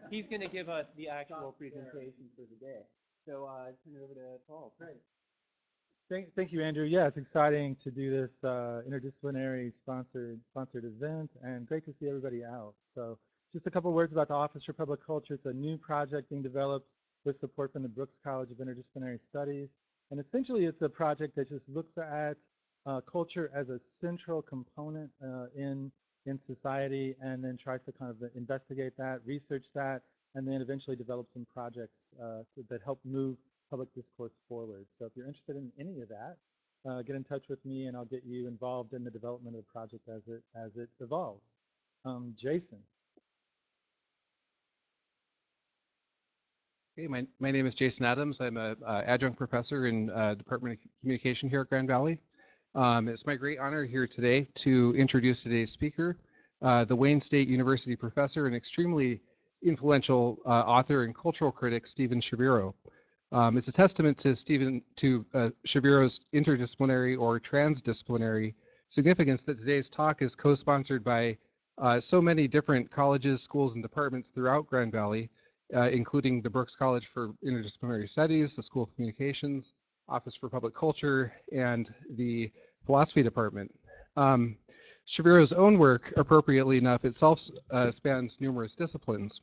he's going to give us the actual presentation for the day. So turn it over to Paul. Great. Thank you, Andrew. Yeah, it's exciting to do this interdisciplinary sponsored event, and great to see everybody out. So just a couple words about the Office for Public Culture. It's a new project being developed with support from the Brooks College of Interdisciplinary Studies. And essentially, it's a project that just looks at culture as a central component in society, and then tries to kind of investigate that, research that, and then eventually develop some projects that help move public discourse forward. So if you're interested in any of that, get in touch with me, and I'll get you involved in the development of the project as it evolves. Jason. Hey, my name is Jason Adams. I'm an adjunct professor in Department of Communication here at Grand Valley. It's my great honor here today to introduce today's speaker, the Wayne State University professor and extremely influential author and cultural critic, Stephen Shaviro. It's a testament to Shaviro's interdisciplinary or transdisciplinary significance that today's talk is co-sponsored by so many different colleges, schools, and departments throughout Grand Valley, including the Brooks College for Interdisciplinary Studies, the School of Communications, Office for Public Culture, and the Philosophy Department. Shaviro's own work, appropriately enough, itself spans numerous disciplines.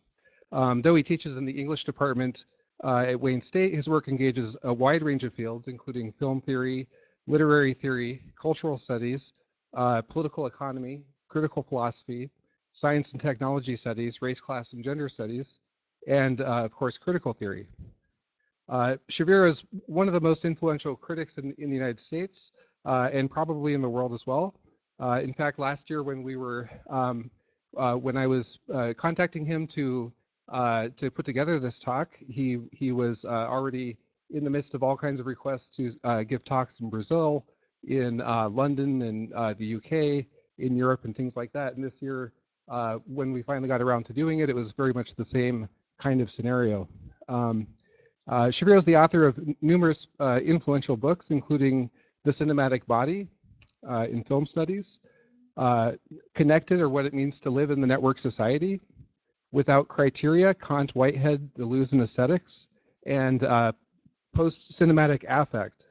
Though he teaches in the English department at Wayne State, his work engages a wide range of fields, including film theory, literary theory, cultural studies, political economy, critical philosophy, science and technology studies, race, class, and gender studies, and of course, critical theory. Shaviro is one of the most influential critics in the United States and probably in the world as well. In fact, last year when we were, when I was contacting him to put together this talk, he was already in the midst of all kinds of requests to give talks in Brazil, in London, and the UK, in Europe, and things like that. And this year, when we finally got around to doing it, it was very much the same kind of scenario. Shaviro is the author of numerous influential books, including The Cinematic Body in Film Studies, Connected, or What It Means to Live in the Network Society, Without Criteria, Kant, Whitehead, The Lose in Aesthetics, and Post-Cinematic Affect.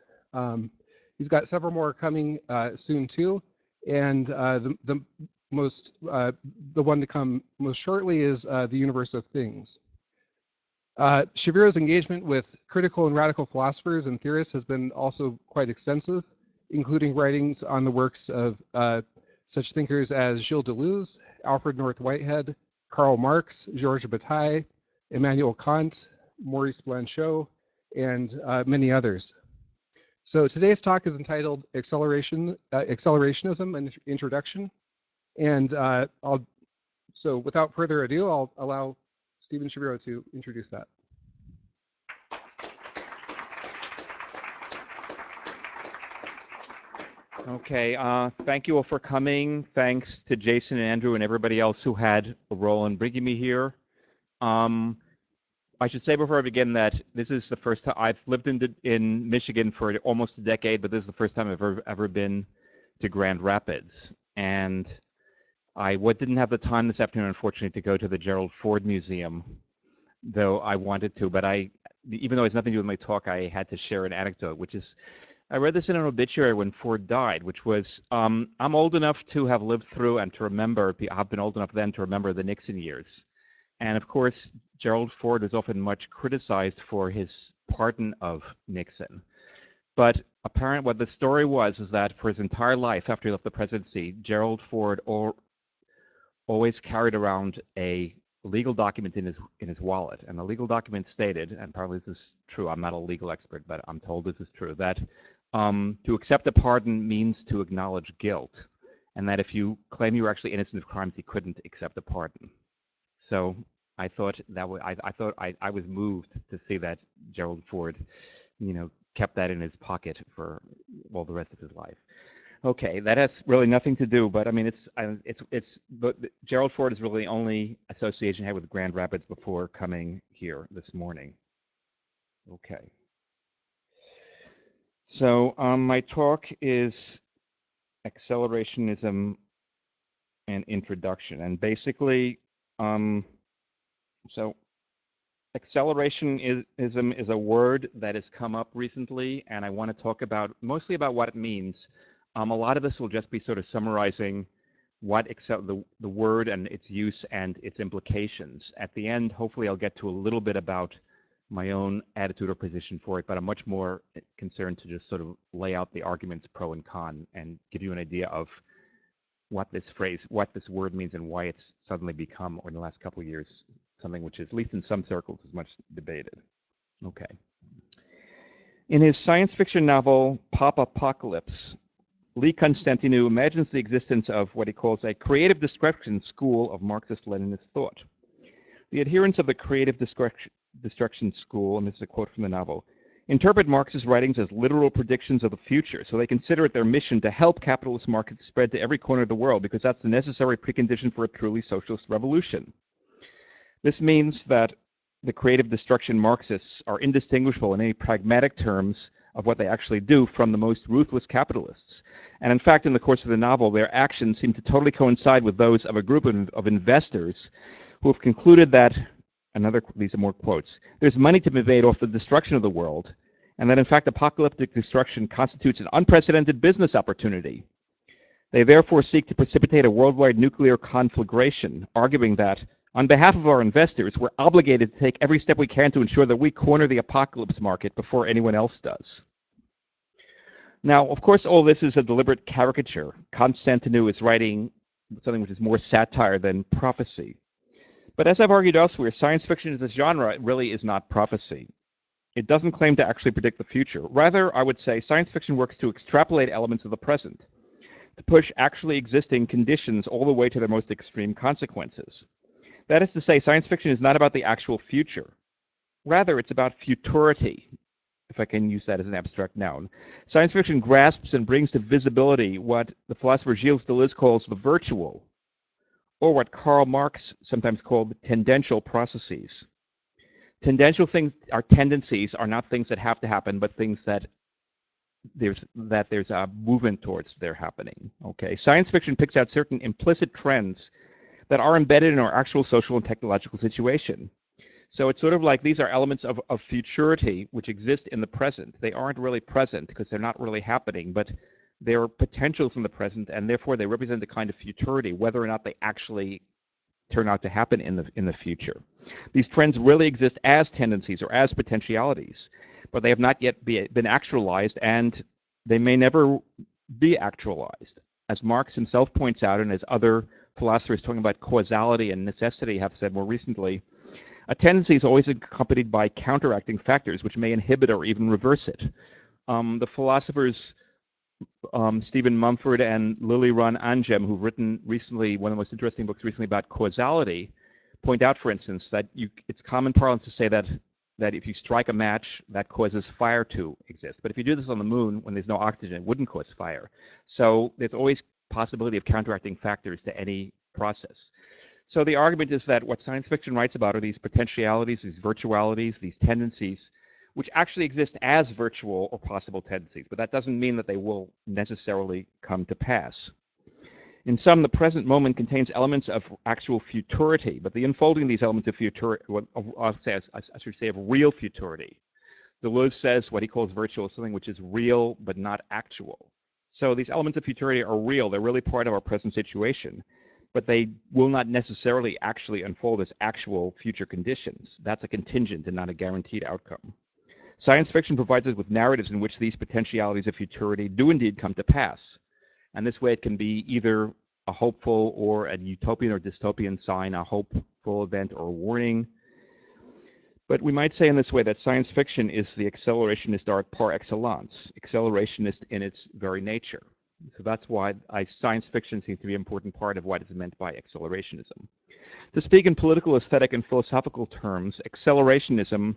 He's got several more coming soon too, and the one to come most shortly is The Universe of Things. Shaviro's engagement with critical and radical philosophers and theorists has been also quite extensive, including writings on the works of such thinkers as Gilles Deleuze, Alfred North Whitehead, Karl Marx, Georges Bataille, Immanuel Kant, Maurice Blanchot, and many others. So today's talk is entitled Accelerationism, an Introduction. And so without further ado, I'll allow Stephen Shaviro to introduce that. Okay, thank you all for coming. Thanks to Jason and Andrew and everybody else who had a role in bringing me here. I should say before I begin that this is the first time I've lived in Michigan for almost a decade, but this is the first time I've ever been to Grand Rapids. And I didn't have the time this afternoon, unfortunately, to go to the Gerald Ford Museum, though I wanted to. But even though it has nothing to do with my talk, I had to share an anecdote, which is, I read this in an obituary when Ford died, which was, I'm old enough to have lived through and to remember, I've been old enough then to remember the Nixon years. And of course, Gerald Ford was often much criticized for his pardon of Nixon. But apparently what the story was is that for his entire life after he left the presidency, Gerald Ford always carried around a legal document in his wallet. And the legal document stated, and probably this is true, I'm not a legal expert, but I'm told this is true, that to accept a pardon means to acknowledge guilt, and that if you claim you were actually innocent of crimes, he couldn't accept a pardon. So I thought I was moved to see that Gerald Ford, kept that in his pocket for all the rest of his life. Okay, that has really nothing to do, but I mean, but Gerald Ford is really the only association I had with Grand Rapids before coming here this morning. Okay. So my talk is Accelerationism and Introduction, and basically So accelerationism is a word that has come up recently, and I want to talk about mostly about what it means. A lot of this will just be sort of summarizing what the word and its use and its implications. At the end, hopefully I'll get to a little bit about my own attitude or position for it, but I'm much more concerned to just sort of lay out the arguments pro and con and give you an idea of what this phrase, what this word means, and why it's suddenly become, or in the last couple of years, something which is, at least in some circles, is much debated. Okay. In his science fiction novel, Pop-Apocalypse, Lee Constantinou imagines the existence of what he calls a creative destruction school of Marxist-Leninist thought. The adherents of the creative destruction school, and this is a quote from the novel, interpret Marx's writings as literal predictions of the future, so they consider it their mission to help capitalist markets spread to every corner of the world because that's the necessary precondition for a truly socialist revolution. This means that the creative destruction Marxists are indistinguishable in any pragmatic terms of what they actually do from the most ruthless capitalists. And in fact, in the course of the novel, their actions seem to totally coincide with those of a group of investors who have concluded that, these are more quotes, there's money to be made off the destruction of the world, and that in fact apocalyptic destruction constitutes an unprecedented business opportunity. They therefore seek to precipitate a worldwide nuclear conflagration, arguing that on behalf of our investors, we're obligated to take every step we can to ensure that we corner the apocalypse market before anyone else does. Now, of course, all this is a deliberate caricature. Constantinou is writing something which is more satire than prophecy. But as I've argued elsewhere, science fiction as a genre really is not prophecy. It doesn't claim to actually predict the future. Rather, I would say science fiction works to extrapolate elements of the present, to push actually existing conditions all the way to their most extreme consequences. That is to say, science fiction is not about the actual future. Rather, it's about futurity, if I can use that as an abstract noun. Science fiction grasps and brings to visibility what the philosopher Gilles Deleuze calls the virtual, or what Karl Marx sometimes called tendential processes. Tendential things are tendencies, are not things that have to happen, but things that there's a movement towards their happening. Okay, science fiction picks out certain implicit trends that are embedded in our actual social and technological situation. So it's sort of like these are elements of futurity which exist in the present. They aren't really present because they're not really happening, but they're potentials in the present, and therefore they represent a kind of futurity, whether or not they actually turn out to happen in the future. These trends really exist as tendencies or as potentialities, but they have not yet been actualized, and they may never be actualized. As Marx himself points out, and as other philosophers talking about causality and necessity have said more recently, a tendency is always accompanied by counteracting factors which may inhibit or even reverse it. The philosophers Stephen Mumford and Lily Ron Angem, who've written recently one of the most interesting books recently about causality, point out, for instance, that it's common parlance to say that if you strike a match, that causes fire to exist. But if you do this on the moon when there's no oxygen, it wouldn't cause fire. So there's always possibility of counteracting factors to any process. So the argument is that what science fiction writes about are these potentialities, these virtualities, these tendencies, which actually exist as virtual or possible tendencies, but that doesn't mean that they will necessarily come to pass. In sum, the present moment contains elements of actual futurity, but the unfolding of these elements of futurity, I should say of real futurity. Deleuze says what he calls virtual is something which is real but not actual. So these elements of futurity are real, they're really part of our present situation, but they will not necessarily actually unfold as actual future conditions. That's a contingent and not a guaranteed outcome. Science fiction provides us with narratives in which these potentialities of futurity do indeed come to pass. And this way it can be either a hopeful or a utopian or dystopian sign, a hopeful event or a warning. But we might say in this way that science fiction is the accelerationist art par excellence, accelerationist in its very nature. So that's why science fiction seems to be an important part of what is meant by accelerationism. To speak in political, aesthetic, and philosophical terms, accelerationism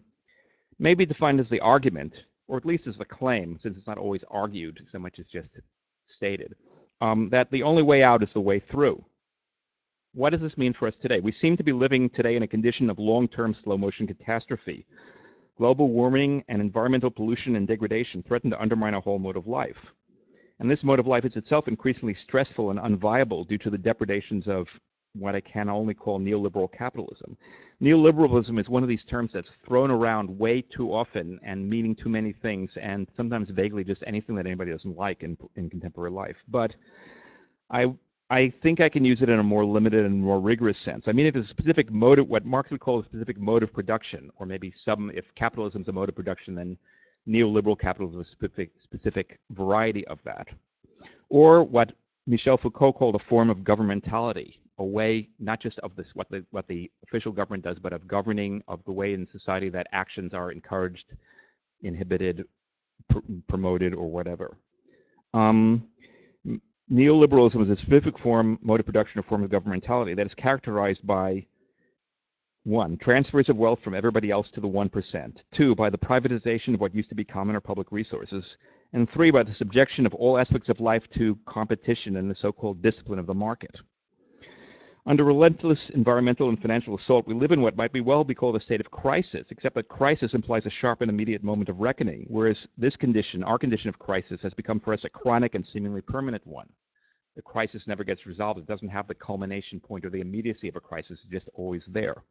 may be defined as the argument, or at least as the claim, since it's not always argued so much as just stated, that the only way out is the way through. What does this mean for us today? We seem to be living today in a condition of long-term slow-motion catastrophe. Global warming and environmental pollution and degradation threaten to undermine our whole mode of life. And this mode of life is itself increasingly stressful and unviable due to the depredations of what I can only call neoliberal capitalism. Neoliberalism is one of these terms that's thrown around way too often and meaning too many things, and sometimes vaguely just anything that anybody doesn't like in contemporary life. But I think I can use it in a more limited and more rigorous sense. I mean, if it's a specific mode of what Marx would call a specific mode of production, or maybe if capitalism is a mode of production, then neoliberal capitalism is a specific variety of that. Or what Michel Foucault called a form of governmentality, a way not just of this what the official government does, but of governing, of the way in society that actions are encouraged, inhibited, promoted, or whatever. Neoliberalism is a specific mode of production or form of governmentality that is characterized by 1, transfers of wealth from everybody else to the 1%, 2, by the privatization of what used to be common or public resources, and 3, by the subjection of all aspects of life to competition and the so-called discipline of the market. Under relentless environmental and financial assault, we live in what might well be called a state of crisis, except that crisis implies a sharp and immediate moment of reckoning, whereas this condition, our condition of crisis, has become for us a chronic and seemingly permanent one. The crisis never gets resolved. It doesn't have the culmination point or the immediacy of a crisis. It's just always there.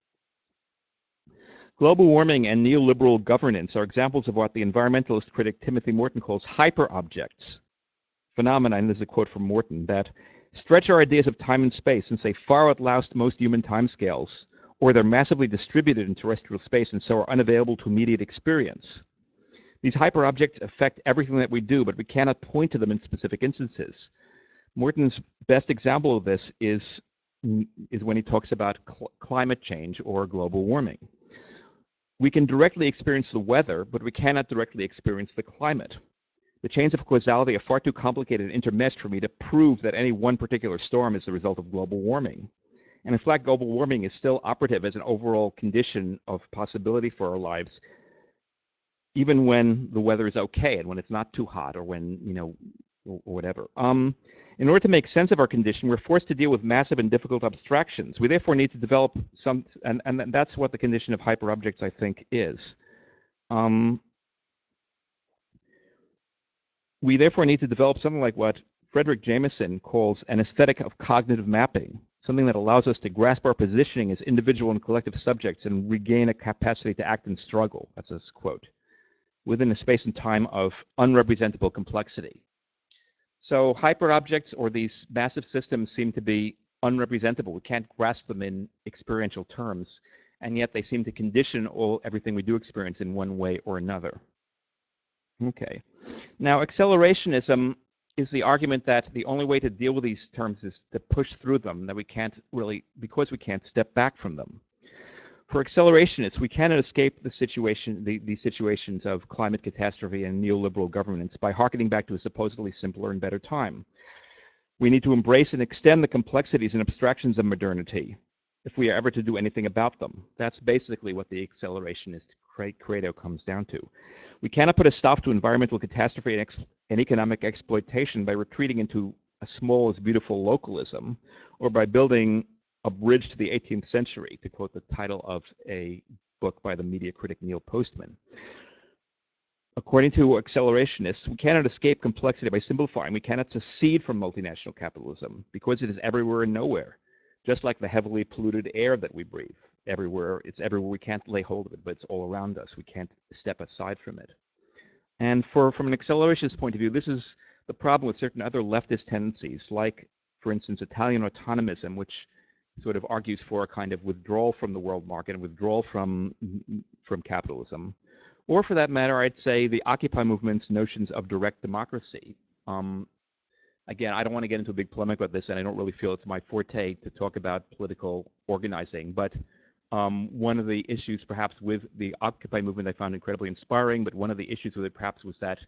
Global warming and neoliberal governance are examples of what the environmentalist critic Timothy Morton calls hyper-objects. Phenomena, and this is a quote from Morton, that stretch our ideas of time and space since they far outlast most human timescales, or they're massively distributed in terrestrial space and so are unavailable to immediate experience. These hyper-objects affect everything that we do, but we cannot point to them in specific instances. Morton's best example of this is when he talks about climate change or global warming. We can directly experience the weather, but we cannot directly experience the climate. The chains of causality are far too complicated and intermeshed for me to prove that any one particular storm is the result of global warming. And in fact, global warming is still operative as an overall condition of possibility for our lives, even when the weather is okay and when it's not too hot or when, or whatever. In order to make sense of our condition, we're forced to deal with massive and difficult abstractions. We therefore need to develop some, and that's what the condition of hyperobjects, I think, is. We therefore need to develop something like what Frederick Jameson calls an aesthetic of cognitive mapping, something that allows us to grasp our positioning as individual and collective subjects and regain a capacity to act and struggle, that's his quote, within a space and time of unrepresentable complexity. So hyperobjects or these massive systems seem to be unrepresentable. We can't grasp them in experiential terms, and yet they seem to condition everything we do experience in one way or another. Okay. Now, accelerationism is the argument that the only way to deal with these terms is to push through them, that we can't really, because we can't step back from them. For accelerationists, we cannot escape these situations of climate catastrophe and neoliberal governance by hearkening back to a supposedly simpler and better time. We need to embrace and extend the complexities and abstractions of modernity if we are ever to do anything about them. That's basically what the accelerationist credo comes down to. We cannot put a stop to environmental catastrophe and economic exploitation by retreating into a small is beautiful localism, or by building a bridge to the 18th century, to quote the title of a book by the media critic Neil Postman. According to accelerationists, we cannot escape complexity by simplifying. We cannot secede from multinational capitalism because it is everywhere and nowhere, just like the heavily polluted air that we breathe. Everywhere, it's everywhere. We can't lay hold of it, but it's all around us. We can't step aside from it. And from an accelerationist point of view, this is the problem with certain other leftist tendencies, like, for instance, Italian autonomism, which sort of argues for a kind of withdrawal from the world market and withdrawal from capitalism. Or for that matter, I'd say the Occupy movement's notions of direct democracy. Again, I don't want to get into a big polemic about this, and I don't really feel it's my forte to talk about political organizing, but one of the issues perhaps with the Occupy movement I found incredibly inspiring, but one of the issues with it perhaps was that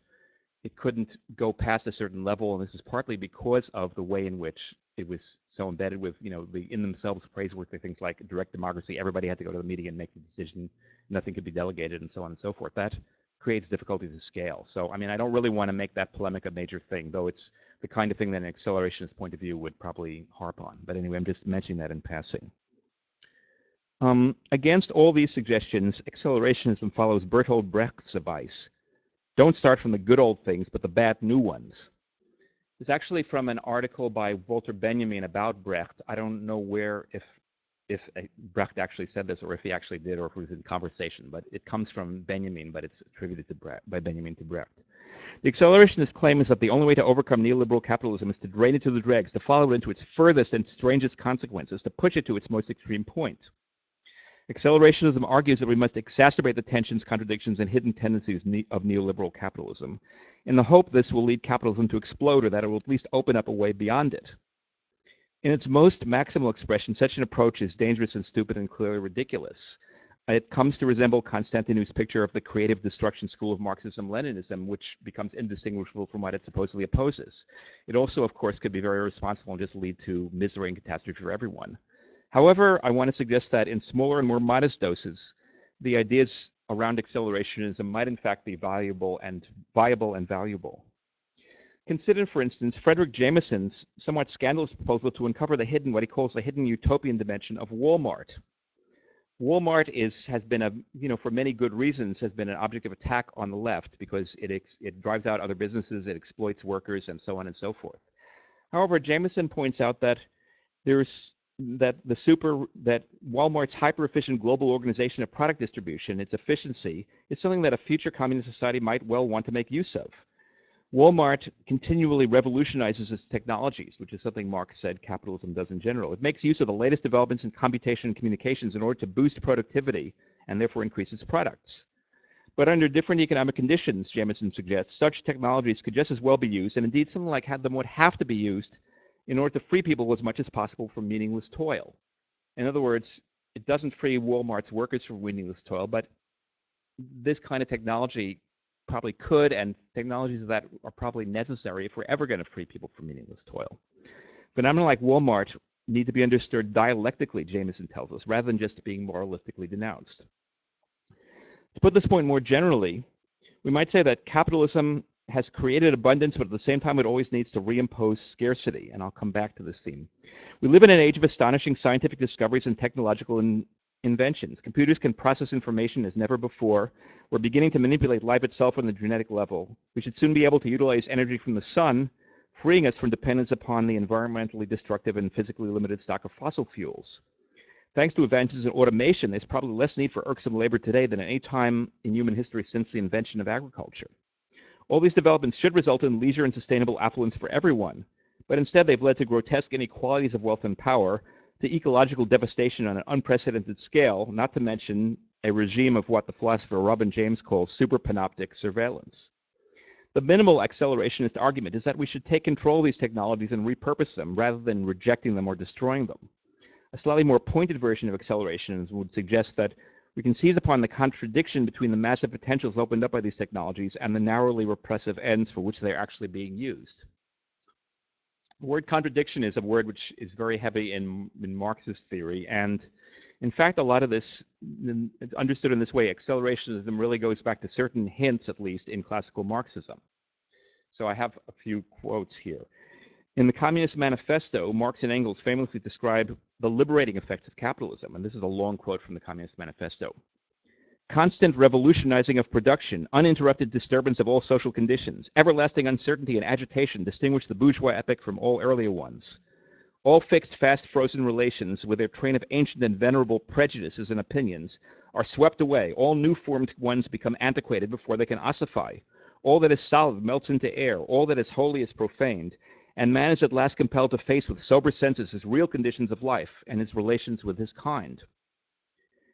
it couldn't go past a certain level, and this is partly because of the way in which it was so embedded with, the in themselves praiseworthy things like direct democracy. Everybody had to go to the meeting and make the decision. Nothing could be delegated, and so on and so forth. That creates difficulties of scale. So, I mean, I don't really want to make that polemic a major thing, though it's the kind of thing that an accelerationist point of view would probably harp on. But anyway, I'm just mentioning that in passing. Against all these suggestions, accelerationism follows Bertolt Brecht's advice. Don't start from the good old things, but the bad new ones. It's actually from an article by Walter Benjamin about Brecht. I don't know where, if Brecht actually said this, or if he actually did, or if it was in conversation, but it comes from Benjamin, but it's attributed to Brecht, by Benjamin to Brecht. The accelerationist claim is that the only way to overcome neoliberal capitalism is to drain it to the dregs, to follow it into its furthest and strangest consequences, to push it to its most extreme point. Accelerationism argues that we must exacerbate the tensions, contradictions, and hidden tendencies of neoliberal capitalism, in the hope this will lead capitalism to explode, or that it will at least open up a way beyond it. In its most maximal expression, such an approach is dangerous and stupid and clearly ridiculous. It comes to resemble Constantinu's picture of the creative destruction school of Marxism-Leninism, which becomes indistinguishable from what it supposedly opposes. It also, of course, could be very irresponsible and just lead to misery and catastrophe for everyone. However, I want to suggest that in smaller and more modest doses, the ideas around accelerationism might in fact be viable and valuable. Consider, for instance, Frederick Jameson's somewhat scandalous proposal to uncover the hidden, what he calls the hidden utopian dimension of Walmart. Walmart has been for many good reasons, has been an object of attack on the left because it drives out other businesses, it exploits workers, and so on and so forth. However, Jameson points out that that Walmart's hyper-efficient global organization of product distribution, its efficiency, is something that a future communist society might well want to make use of. Walmart continually revolutionizes its technologies, which is something Marx said capitalism does in general. It makes use of the latest developments in computation and communications in order to boost productivity and therefore increase its products. But under different economic conditions, Jameson suggests, such technologies could just as well be used, and indeed something like them would have to be used in order to free people as much as possible from meaningless toil. In other words, it doesn't free Walmart's workers from meaningless toil, but this kind of technology probably could, and technologies that are probably necessary if we're ever going to free people from meaningless toil. Phenomena like Walmart need to be understood dialectically, Jameson tells us, rather than just being moralistically denounced. To put this point more generally, we might say that capitalism has created abundance, but at the same time it always needs to reimpose scarcity, and I'll come back to this theme. We live in an age of astonishing scientific discoveries and technological inventions. Computers can process information as never before. We're beginning to manipulate life itself on the genetic level. We should soon be able to utilize energy from the sun, freeing us from dependence upon the environmentally destructive and physically limited stock of fossil fuels. Thanks to advances in automation, there's probably less need for irksome labor today than at any time in human history since the invention of agriculture. All these developments should result in leisure and sustainable affluence for everyone, but instead they've led to grotesque inequalities of wealth and power, to ecological devastation on an unprecedented scale, not to mention a regime of what the philosopher Robin James calls superpanoptic surveillance. The minimal accelerationist argument is that we should take control of these technologies and repurpose them rather than rejecting them or destroying them. A slightly more pointed version of accelerationism would suggest that we can seize upon the contradiction between the massive potentials opened up by these technologies and the narrowly repressive ends for which they're actually being used. The word contradiction is a word which is very heavy in Marxist theory, and in fact a lot of this, understood in this way, accelerationism really goes back to certain hints, at least, in classical Marxism. So I have a few quotes here. In the Communist Manifesto, Marx and Engels famously describe the liberating effects of capitalism, and this is a long quote from the Communist Manifesto. Constant revolutionizing of production, uninterrupted disturbance of all social conditions, everlasting uncertainty and agitation distinguish the bourgeois epoch from all earlier ones. All fixed, fast, frozen relations, with their train of ancient and venerable prejudices and opinions, are swept away. All new-formed ones become antiquated before they can ossify. All that is solid melts into air. All that is holy is profaned. And man is at last compelled to face with sober senses his real conditions of life and his relations with his kind.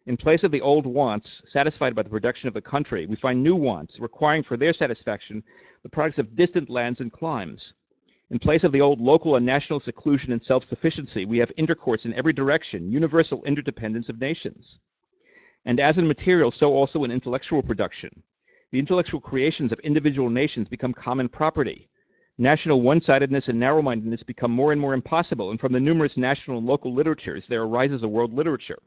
In place of the old wants, satisfied by the production of the country, we find new wants, requiring for their satisfaction the products of distant lands and climes. In place of the old local and national seclusion and self-sufficiency, we have intercourse in every direction, universal interdependence of nations. And as in material, so also in intellectual production. The intellectual creations of individual nations become common property. National one-sidedness and narrow-mindedness become more and more impossible, and from the numerous national and local literatures, there arises a world literature.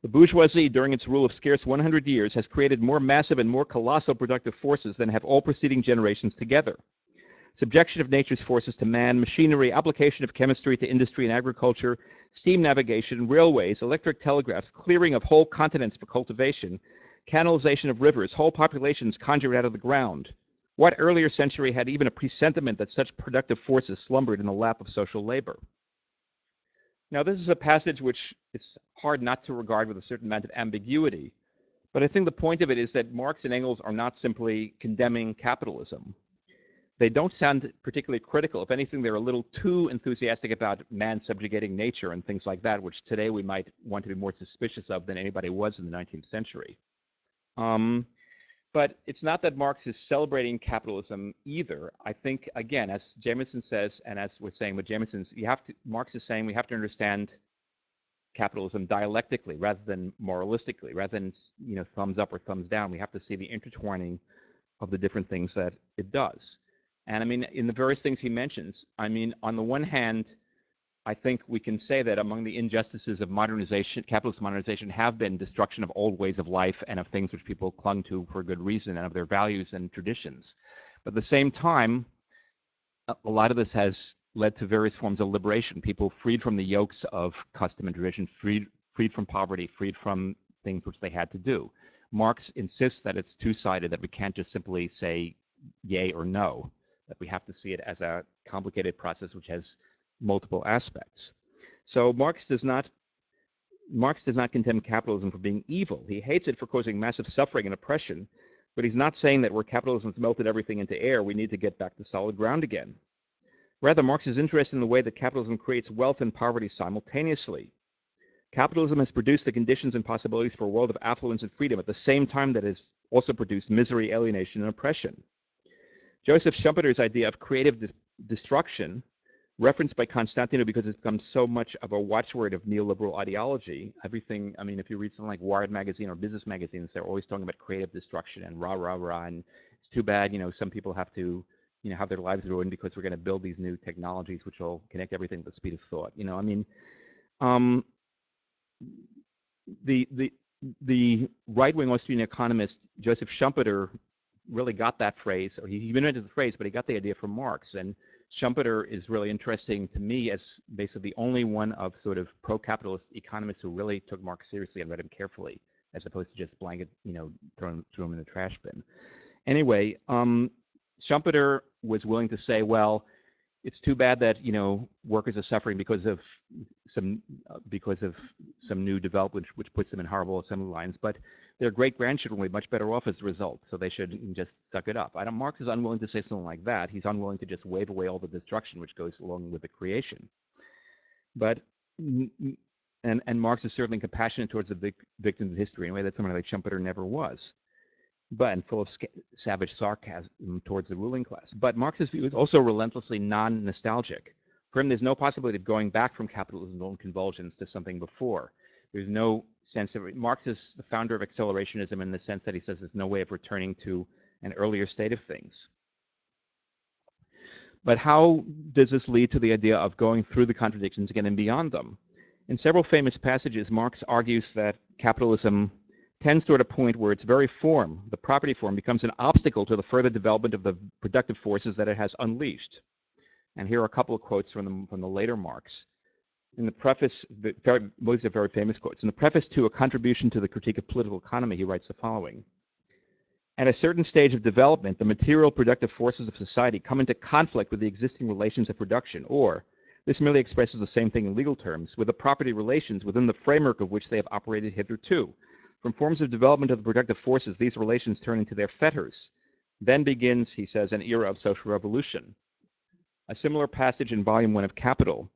The bourgeoisie, during its rule of scarce 100 years, has created more massive and more colossal productive forces than have all preceding generations together. Subjection of nature's forces to man, machinery, application of chemistry to industry and agriculture, steam navigation, railways, electric telegraphs, clearing of whole continents for cultivation, canalization of rivers, whole populations conjured out of the ground. What earlier century had even a presentiment that such productive forces slumbered in the lap of social labor? Now, this is a passage which is hard not to regard with a certain amount of ambiguity, but I think the point of it is that Marx and Engels are not simply condemning capitalism. They don't sound particularly critical. If anything, they're a little too enthusiastic about man subjugating nature and things like that, which today we might want to be more suspicious of than anybody was in the 19th century. But it's not that Marx is celebrating capitalism either. I think, again, as Jameson says, and as we're saying with Jameson's, Marx is saying we have to understand capitalism dialectically rather than moralistically, rather than thumbs up or thumbs down. We have to see the intertwining of the different things that it does. And I mean, in the various things he mentions, I mean, on the one hand, I think we can say that among the injustices of modernization, capitalist modernization, have been destruction of old ways of life and of things which people clung to for good reason and of their values and traditions. But at the same time, a lot of this has led to various forms of liberation. People freed from the yokes of custom and tradition, freed from poverty, freed from things which they had to do. Marx insists that it's two-sided, that we can't just simply say yay or no, that we have to see it as a complicated process which has multiple aspects. So Marx does not condemn capitalism for being evil. He hates it for causing massive suffering and oppression, but he's not saying that where capitalism has melted everything into air, we need to get back to solid ground again. Rather, Marx is interested in the way that capitalism creates wealth and poverty simultaneously. Capitalism has produced the conditions and possibilities for a world of affluence and freedom at the same time that it has also produced misery, alienation, and oppression. Joseph Schumpeter's idea of creative destruction, referenced by Constantino because it's become so much of a watchword of neoliberal ideology. Everything, I mean, if you read something like Wired magazine or business magazines, they're always talking about creative destruction and rah, rah, rah. And it's too bad, some people have to, have their lives ruined because we're going to build these new technologies which will connect everything with the speed of thought. I mean, the right-wing Austrian economist Joseph Schumpeter really got that phrase, or he invented the phrase, but he got the idea from Marx. And Schumpeter is really interesting to me as basically the only one of sort of pro-capitalist economists who really took Marx seriously and read him carefully, as opposed to just blanket, throw him in the trash bin. Anyway, Schumpeter was willing to say, well, it's too bad that workers are suffering because of some new development which puts them in horrible assembly lines, but their great-grandchildren will be much better off as a result, so they should just suck it up. Marx is unwilling to say something like that. He's unwilling to just wave away all the destruction which goes along with the creation. But and Marx is certainly compassionate towards the victims of history in a way that someone like Schumpeter never was, and full of savage sarcasm towards the ruling class. But Marx's view is also relentlessly non-nostalgic. For him, there's no possibility of going back from capitalism's own convulsions to something before. There's no sense of it. Marx is the founder of accelerationism in the sense that he says there's no way of returning to an earlier state of things. But how does this lead to the idea of going through the contradictions again and beyond them? In several famous passages, Marx argues that capitalism tends toward a point where its very form, the property form, becomes an obstacle to the further development of the productive forces that it has unleashed. And here are a couple of quotes from the later Marx. In the preface, these are very famous quotes. In the preface to A Contribution to the Critique of Political Economy, he writes the following. At a certain stage of development, the material productive forces of society come into conflict with the existing relations of production, or, this merely expresses the same thing in legal terms, with the property relations within the framework of which they have operated hitherto. From forms of development of the productive forces, these relations turn into their fetters. Then begins, he says, an era of social revolution. A similar passage in Volume 1 of Capital.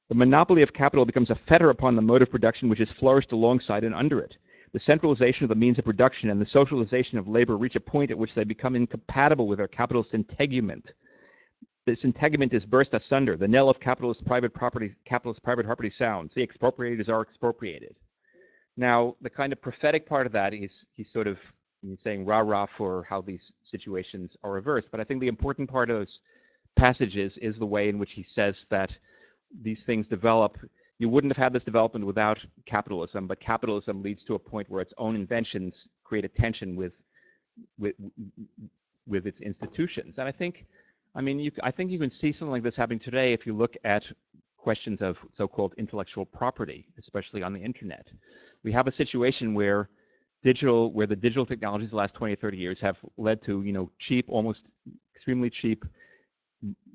The monopoly of capital becomes a fetter upon the mode of production which has flourished alongside and under it. The centralization of the means of production and the socialization of labor reach a point at which they become incompatible with their capitalist integument. This integument is burst asunder. The knell of capitalist private property sounds. The expropriators are expropriated. Now, the kind of prophetic part of that is he's sort of saying rah-rah for how these situations are reversed. But I think the important part of those passages is the way in which he says that these things develop. You wouldn't have had this development without capitalism, but capitalism leads to a point where its own inventions create a tension with its institutions. And I think you can see something like this happening today if you look at questions of so-called intellectual property, especially on the internet. We have a situation where the digital technologies the last 20 or 30 years have led to, cheap, almost extremely cheap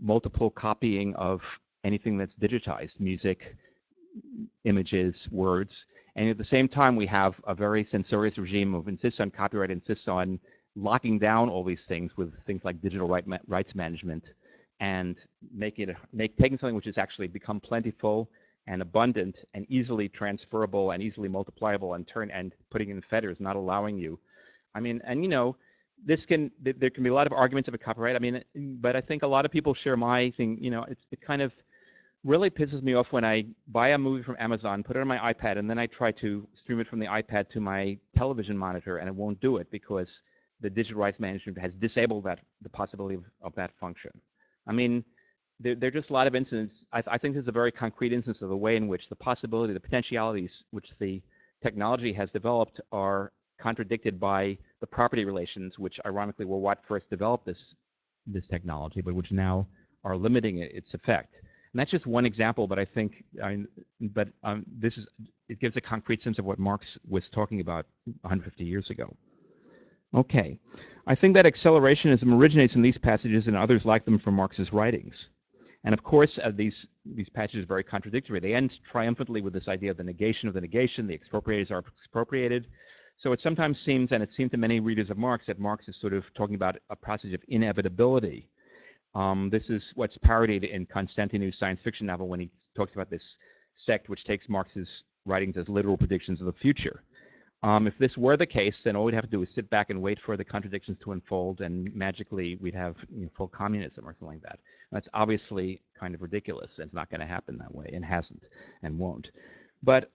multiple copying of anything that's digitized, music, images, words. And at the same time, we have a very censorious regime of insists on copyright, insists on locking down all these things with things like digital rights management, and taking something which has actually become plentiful and abundant and easily transferable and easily multipliable and putting in fetters, not allowing you. I mean, and there can be a lot of arguments of a copyright. I mean, but I think a lot of people share my thing. It kind of really pisses me off when I buy a movie from Amazon, put it on my iPad, and then I try to stream it from the iPad to my television monitor, and it won't do it because the digital rights management has disabled the possibility of that function. I mean, there are just a lot of instances. I think this is a very concrete instance of the way in which the potentialities which the technology has developed are contradicted by the property relations, which ironically were what first developed this technology, but which now are limiting its effect. And that's just one example, but I think, it gives a concrete sense of what Marx was talking about 150 years ago. Okay, I think that accelerationism originates in these passages and others like them from Marx's writings. And of course, these passages are very contradictory. They end triumphantly with this idea of the negation of the negation, the expropriators are expropriated. So it sometimes seems, and it seemed to many readers of Marx, that Marx is sort of talking about a passage of inevitability. This is what's parodied in Constantine's science fiction novel when he talks about this sect which takes Marx's writings as literal predictions of the future. If this were the case, then all we'd have to do is sit back and wait for the contradictions to unfold, and magically we'd have full communism or something like that. That's obviously kind of ridiculous. It's not going to happen that way, and hasn't, and won't. But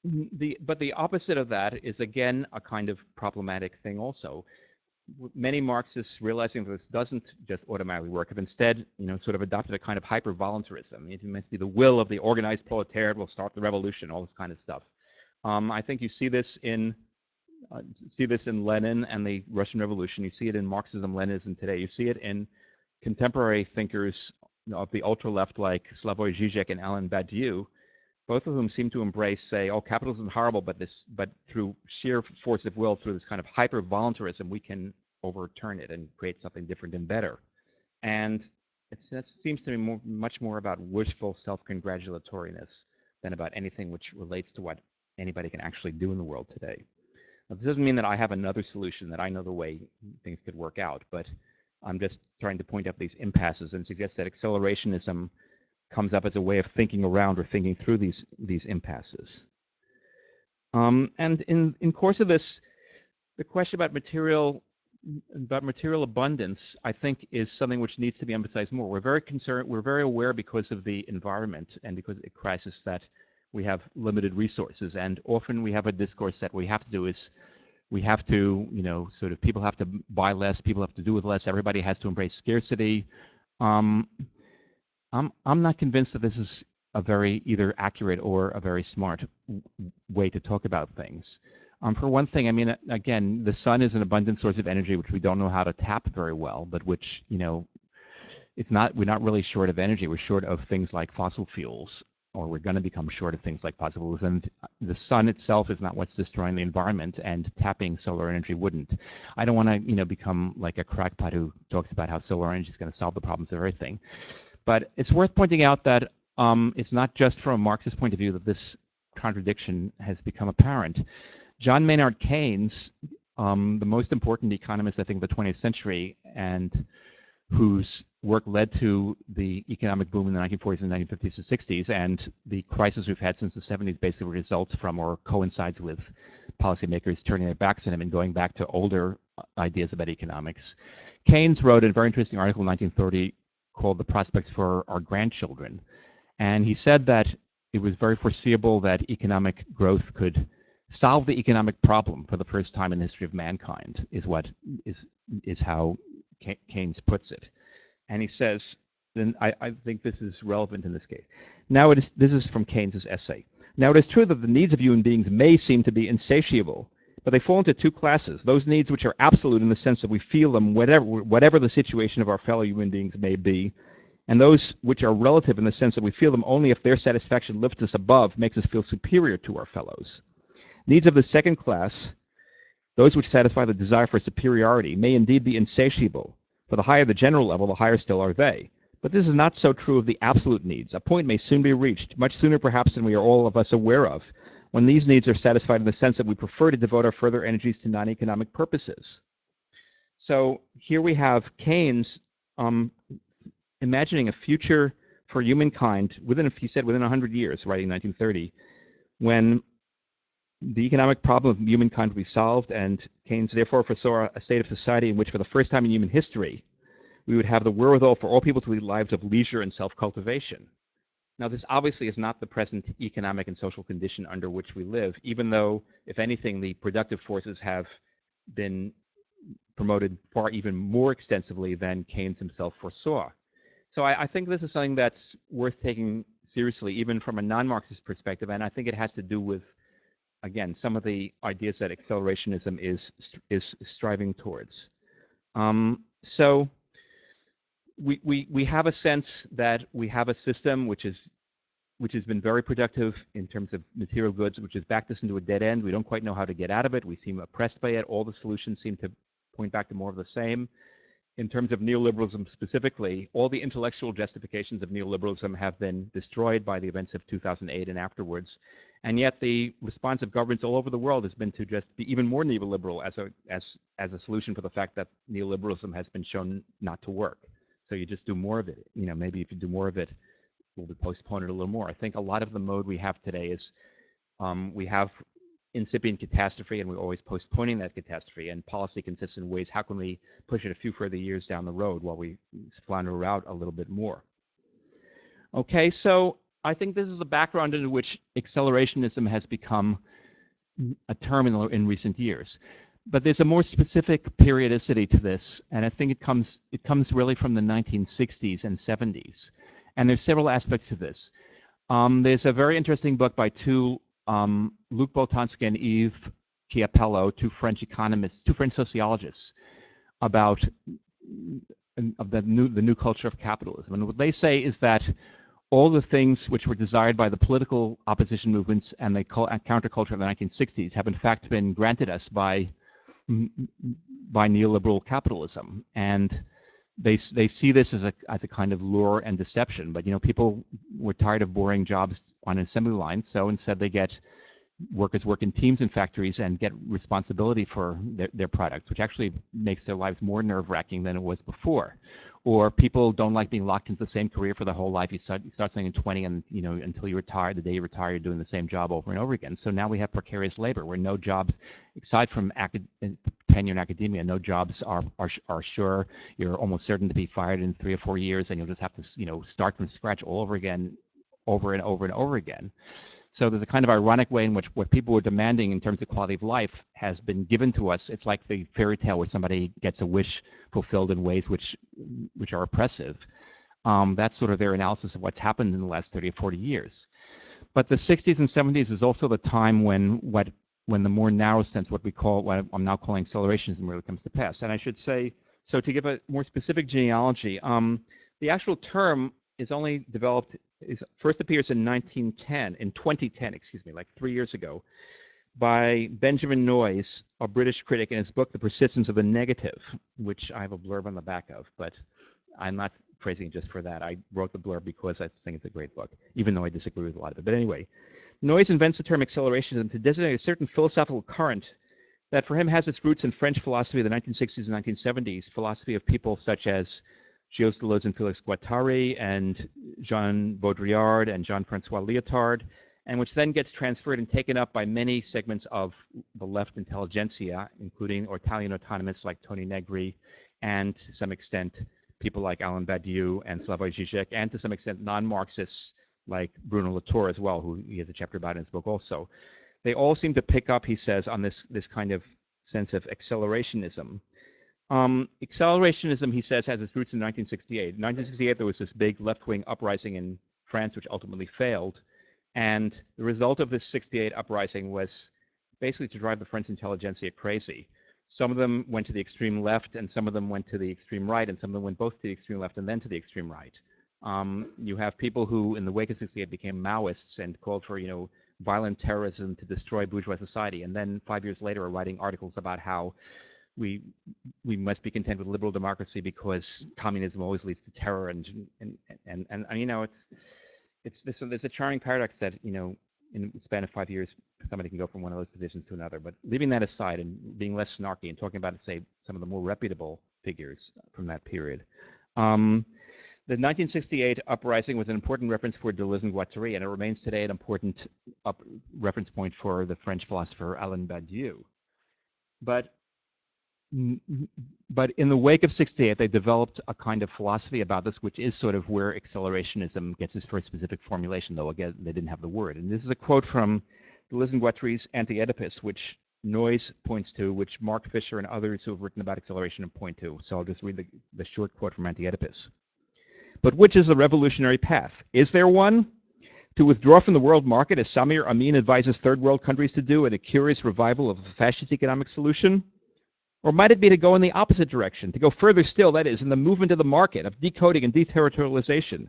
the opposite of that is again a kind of problematic thing also. Many Marxists, realizing that this doesn't just automatically work, have instead, sort of adopted a kind of hyper-voluntarism. It must be the will of the organized proletariat will start the revolution, all this kind of stuff. I think you see this in Lenin and the Russian Revolution. You see it in Marxism, Leninism today. You see it in contemporary thinkers of the ultra-left like Slavoj Žižek and Alain Badiou, both of whom seem to embrace, say, oh, capitalism is horrible, but through sheer force of will, through this kind of hyper-voluntarism, we can overturn it and create something different and better. And that seems to me much more about wishful self-congratulatoriness than about anything which relates to what anybody can actually do in the world today. Now, this doesn't mean that I have another solution, that I know the way things could work out, but I'm just trying to point out these impasses and suggest that accelerationism comes up as a way of thinking around or thinking through these impasses. And in course of this, the question about material abundance, I think, is something which needs to be emphasized more. We're very concerned, we're very aware because of the environment and because of the crisis that we have limited resources, and often we have a discourse that we have to do is we have to, sort of people have to buy less, people have to do with less, everybody has to embrace scarcity. I'm not convinced that this is a very either accurate or a very smart way to talk about things. For one thing, I mean, again, the sun is an abundant source of energy which we don't know how to tap very well, but which, we're not really short of energy. We're short of things like fossil fuels, or we're going to become short of things like fossil fuels. And the sun itself is not what's destroying the environment, and tapping solar energy wouldn't. I don't want to, become like a crackpot who talks about how solar energy is going to solve the problems of everything. But it's worth pointing out that it's not just from a Marxist point of view that this contradiction has become apparent. John Maynard Keynes, the most important economist, I think, of the 20th century, and whose work led to the economic boom in the 1940s and 1950s and 60s, and the crisis we've had since the 70s basically results from or coincides with policymakers turning their backs on him and going back to older ideas about economics. Keynes wrote a very interesting article in 1930 called The Prospects for Our Grandchildren, and he said that it was very foreseeable that economic growth could solve the economic problem for the first time in the history of mankind, is how Keynes puts it. And he says, and I think this is relevant in this case. Now this is from Keynes's essay. Now it is true that the needs of human beings may seem to be insatiable, but they fall into two classes. Those needs which are absolute in the sense that we feel them whatever the situation of our fellow human beings may be, and those which are relative in the sense that we feel them only if their satisfaction lifts us above, makes us feel superior to our fellows. Needs of the second class those which satisfy the desire for superiority, may indeed be insatiable. For the higher the general level, the higher still are they. But this is not so true of the absolute needs. A point may soon be reached, much sooner perhaps than we are all of us aware of, when these needs are satisfied in the sense that we prefer to devote our further energies to non-economic purposes. So here we have Keynes imagining a future for humankind he said within 100 years, writing 1930, when the economic problem of humankind will be solved, and Keynes therefore foresaw a state of society in which for the first time in human history, we would have the wherewithal for all people to lead lives of leisure and self-cultivation. Now, this obviously is not the present economic and social condition under which we live, even though, if anything, the productive forces have been promoted far even more extensively than Keynes himself foresaw. So I think this is something that's worth taking seriously, even from a non-Marxist perspective, and I think it has to do with, again, some of the ideas that accelerationism is striving towards. So we have a sense that we have a system which has been very productive in terms of material goods, which has backed us into a dead end. We don't quite know how to get out of it. We seem oppressed by it. All the solutions seem to point back to more of the same. In terms of neoliberalism specifically, all the intellectual justifications of neoliberalism have been destroyed by the events of 2008 and afterwards. And yet the response of governments all over the world has been to just be even more neoliberal as a solution for the fact that neoliberalism has been shown not to work. So you just do more of it. You know, maybe if you do more of it, we'll postpone it a little more. I think a lot of the mode we have today is we have incipient catastrophe, and we're always postponing that catastrophe, and policy consists in ways, how can we push it a few further years down the road while we flounder out a little bit more? Okay, so I think this is the background into which accelerationism has become a term in recent years. But there's a more specific periodicity to this, and I think it comes really from the 1960s and 70s. And there's several aspects to this. There's a very interesting book by Luc Boltanski and Yves Chiapello, two French economists, two French sociologists, about the new culture of capitalism. And what they say is that all the things which were desired by the political opposition movements and the counterculture of the 1960s have in fact been granted us by neoliberal capitalism. And they see this as a kind of lure and deception. But, you know, people were tired of boring jobs on an assembly line, so instead they get workers work in teams in factories and get responsibility for their products, which actually makes their lives more nerve-wracking than it was before. Or people don't like being locked into the same career for the whole life. You start something in 20, and you know, until you retire, the day you retire, you're doing the same job over and over again. So now we have precarious labor, where no jobs, aside from tenure in academia, no jobs are sure. You're almost certain to be fired in 3 or 4 years, and you'll just have to, you know, start from scratch all over again, over and over and over again. So there's a kind of ironic way in which what people were demanding in terms of quality of life has been given to us. It's like the fairy tale where somebody gets a wish fulfilled in ways which are oppressive. That's sort of their analysis of what's happened in the last 30 or 40 years. But the 60s and 70s is also the time when the more narrow sense, what I'm now calling accelerationism, really comes to pass. And I should say, so to give a more specific genealogy, the actual term is only developed, first appears in 2010, excuse me, like 3 years ago, by Benjamin Noyes, a British critic, in his book, The Persistence of the Negative, which I have a blurb on the back of, but I'm not praising it just for that. I wrote the blurb because I think it's a great book, even though I disagree with a lot of it. But anyway, Noyes invents the term accelerationism to designate a certain philosophical current that for him has its roots in French philosophy of the 1960s and 1970s, philosophy of people such as Gilles Deleuze and Félix Guattari and Jean Baudrillard and Jean-Francois Lyotard, and which then gets transferred and taken up by many segments of the left intelligentsia, including Italian autonomists like Tony Negri, and to some extent people like Alain Badiou and Slavoj Žižek, and to some extent non-Marxists like Bruno Latour as well, who he has a chapter about in his book also. They all seem to pick up, he says, on this kind of sense of accelerationism. Accelerationism, he says, has its roots in 1968. In 1968, there was this big left-wing uprising in France, which ultimately failed. And the result of this 68 uprising was basically to drive the French intelligentsia crazy. Some of them went to the extreme left, and some of them went to the extreme right, and some of them went both to the extreme left and then to the extreme right. You have people who, in the wake of 68, became Maoists and called for, you know, violent terrorism to destroy bourgeois society, and then 5 years later are writing articles about how we must be content with liberal democracy because communism always leads to terror, and you know, there's a charming paradox that, you know, in the span of 5 years somebody can go from one of those positions to another. But leaving that aside and being less snarky and talking about, say, some of the more reputable figures from that period. The 1968 uprising was an important reference for Deleuze and Guattari, and it remains today an important reference point for the French philosopher Alain Badiou. But in the wake of 68, they developed a kind of philosophy about this, which is sort of where accelerationism gets its first specific formulation, though again, they didn't have the word. And this is a quote from Deleuze and Guattari's Anti-Oedipus, which Noyes points to, which Mark Fisher and others who have written about acceleration point to. So I'll just read the short quote from Anti-Oedipus. But which is the revolutionary path? Is there one? To withdraw from the world market, as Samir Amin advises third world countries to do in a curious revival of the fascist economic solution? Or might it be to go in the opposite direction, to go further still, that is, in the movement of the market, of decoding and deterritorialization?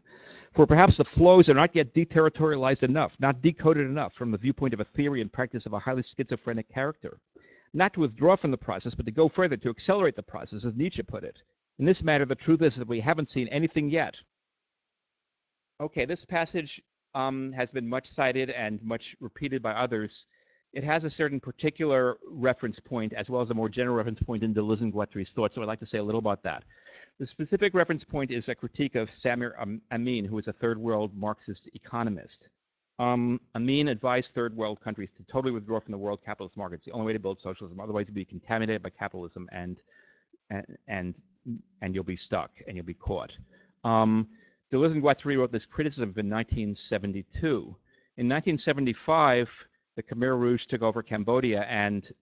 For perhaps the flows are not yet deterritorialized enough, not decoded enough from the viewpoint of a theory and practice of a highly schizophrenic character. Not to withdraw from the process, but to go further, to accelerate the process, as Nietzsche put it. In this matter, the truth is that we haven't seen anything yet. Okay, this passage has been much cited and much repeated by others. It has a certain particular reference point as well as a more general reference point in Deleuze and Guattari's thoughts, so I'd like to say a little about that. The specific reference point is a critique of Samir Amin, who is a third world Marxist economist. Amin advised third world countries to totally withdraw from the world capitalist market. It's the only way to build socialism, otherwise you'll be contaminated by capitalism and you'll be stuck and you'll be caught. Deleuze and Guattari wrote this criticism in 1972. In 1975, the Khmer Rouge took over Cambodia and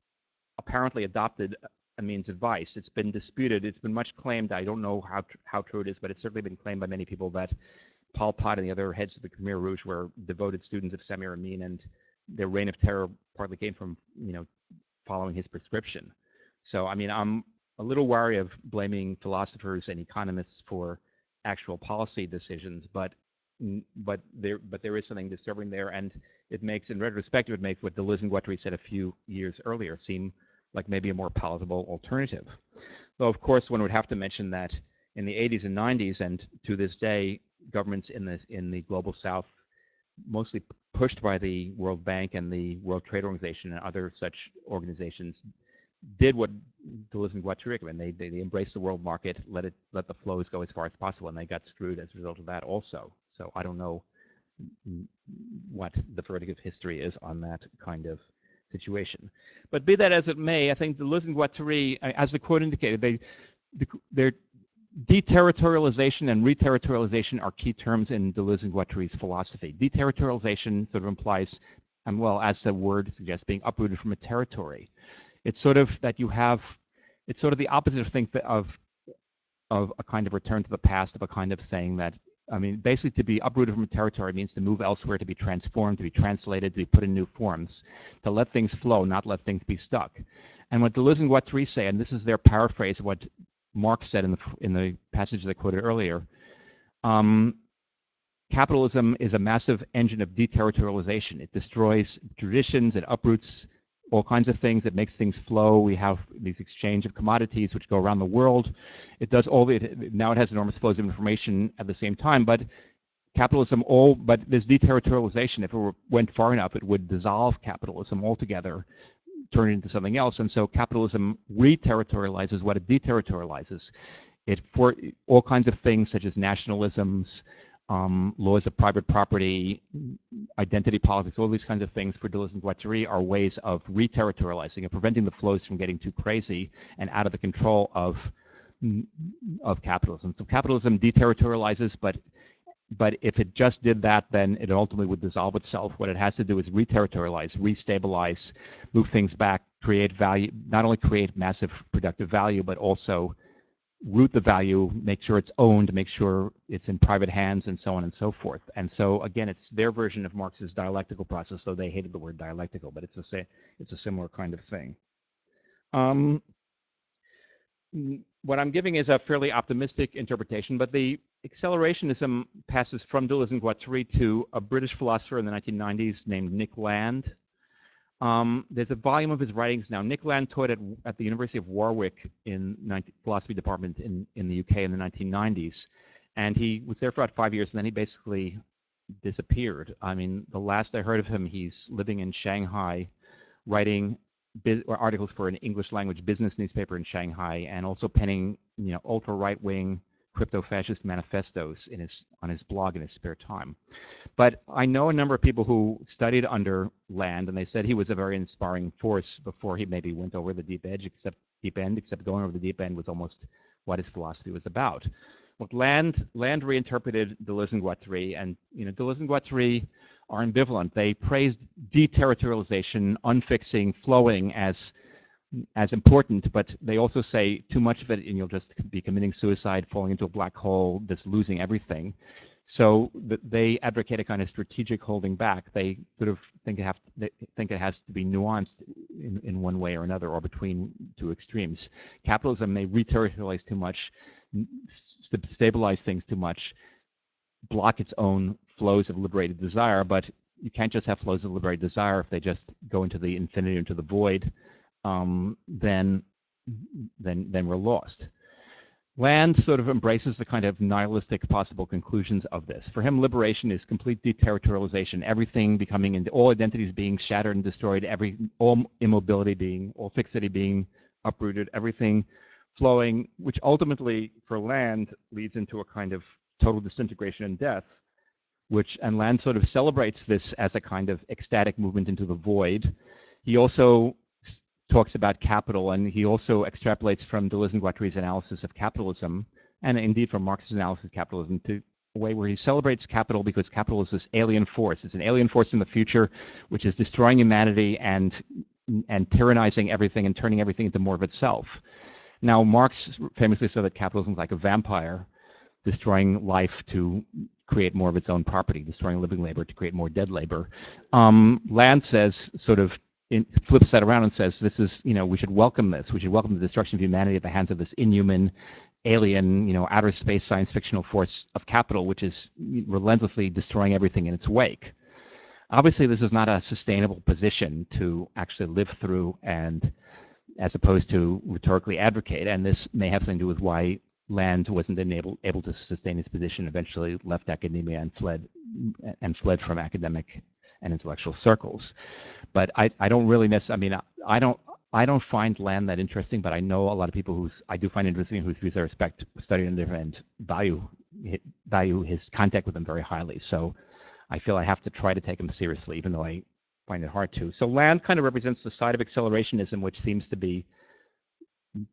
apparently adopted Amin's advice. It's been disputed. It's been much claimed. I don't know how true it is, but it's certainly been claimed by many people that Pol Pot and the other heads of the Khmer Rouge were devoted students of Samir Amin, and their reign of terror partly came from, you know, following his prescription. So, I mean, I'm a little wary of blaming philosophers and economists for actual policy decisions, but there is something disturbing there, and it makes, in retrospect, it would make what Deleuze and Guattari said a few years earlier seem like maybe a more palatable alternative. Though, of course, one would have to mention that in the 80s and 90s, and to this day, governments in the global south, mostly pushed by the World Bank and the World Trade Organization and other such organizations, did what Deleuze and Guattari recommend. They embraced the world market, let the flows go as far as possible, and they got screwed as a result of that also. So I don't know what the verdict of history is on that kind of situation. But be that as it may, I think Deleuze and Guattari, as the quote indicated, their deterritorialization and reterritorialization are key terms in Deleuze and Guattari's philosophy. Deterritorialization sort of implies, well, as the word suggests, being uprooted from a territory. It's sort of that you have, it's sort of the opposite of a kind of return to the past, of a kind of saying that, I mean, basically to be uprooted from a territory means to move elsewhere, to be transformed, to be translated, to be put in new forms, to let things flow, not let things be stuck. And what Deleuze and Guattari say, and this is their paraphrase of what Marx said in the passage I quoted earlier, capitalism is a massive engine of deterritorialization. It destroys traditions, it uproots all kinds of things, it makes things flow. We have these exchange of commodities which go around the world. It does now it has enormous flows of information at the same time, but capitalism but this deterritorialization, if it went far enough, it would dissolve capitalism altogether, turn it into something else. And so capitalism reterritorializes what it deterritorializes. It, for all kinds of things such as nationalisms, laws of private property, identity politics, all these kinds of things for Deleuze and Guattari are ways of reterritorializing and preventing the flows from getting too crazy and out of the control of capitalism. So capitalism deterritorializes, but if it just did that, then it ultimately would dissolve itself. What it has to do is reterritorialize, restabilize, move things back, create value, not only create massive productive value, but also root the value, make sure it's owned, make sure it's in private hands, and so on and so forth. And so again, it's their version of Marx's dialectical process, though they hated the word dialectical, but it's a similar kind of thing. what I'm giving is a fairly optimistic interpretation, but the accelerationism passes from Deleuze and Guattari to a British philosopher in the 1990s named Nick Land. There's a volume of his writings now. Nick Land taught at the University of Warwick in philosophy department in the UK in the 1990s, and he was there for about 5 years, and then he basically disappeared. I mean, the last I heard of him, he's living in Shanghai, writing articles for an English language business newspaper in Shanghai, and also penning, ultra right wing crypto-fascist manifestos on his blog in his spare time. But I know a number of people who studied under Land, and they said he was a very inspiring force before he maybe went over the deep end, except going over the deep end was almost what his philosophy was about. Look, Land reinterpreted Deleuze and Guattari, and Deleuze and Guattari are ambivalent. They praised deterritorialization, unfixing, flowing as important, but they also say too much of it and you'll just be committing suicide, falling into a black hole, just losing everything. So they advocate a kind of strategic holding back. They sort of think it has to be nuanced in one way or another, or between two extremes. Capitalism may reterritorialize too much, stabilize things too much, block its own flows of liberated desire, but you can't just have flows of liberated desire if they just go into the infinity, into the void. Then we're lost. Land sort of embraces the kind of nihilistic possible conclusions of this. For him, liberation is complete deterritorialization, everything becoming, all identities being shattered and destroyed, all immobility being, all fixity being uprooted, everything flowing, which ultimately, for Land, leads into a kind of total disintegration and death, and Land sort of celebrates this as a kind of ecstatic movement into the void. He also talks about capital, and he also extrapolates from Deleuze and Guattari's analysis of capitalism, and indeed from Marx's analysis of capitalism, to a way where he celebrates capital because capital is this alien force. It's an alien force in the future which is destroying humanity and tyrannizing everything and turning everything into more of itself. Now, Marx famously said that capitalism is like a vampire, destroying life to create more of its own property, destroying living labor to create more dead labor. Land says, sort of, flips that around and says, this is, we should welcome this. We should welcome the destruction of humanity at the hands of this inhuman, alien, outer space science fictional force of capital, which is relentlessly destroying everything in its wake. Obviously, this is not a sustainable position to actually live through, and as opposed to rhetorically advocate, and this may have something to do with why Land wasn't able to sustain his position, eventually left academia and fled from academic and intellectual circles. But I don't really necessarily, I don't find Land that interesting, but I know a lot of people I do find interesting, whose views I respect, study under, and value his contact with them very highly. So I feel I have to try to take him seriously, even though I find it hard to. So Land kind of represents the side of accelerationism which seems to be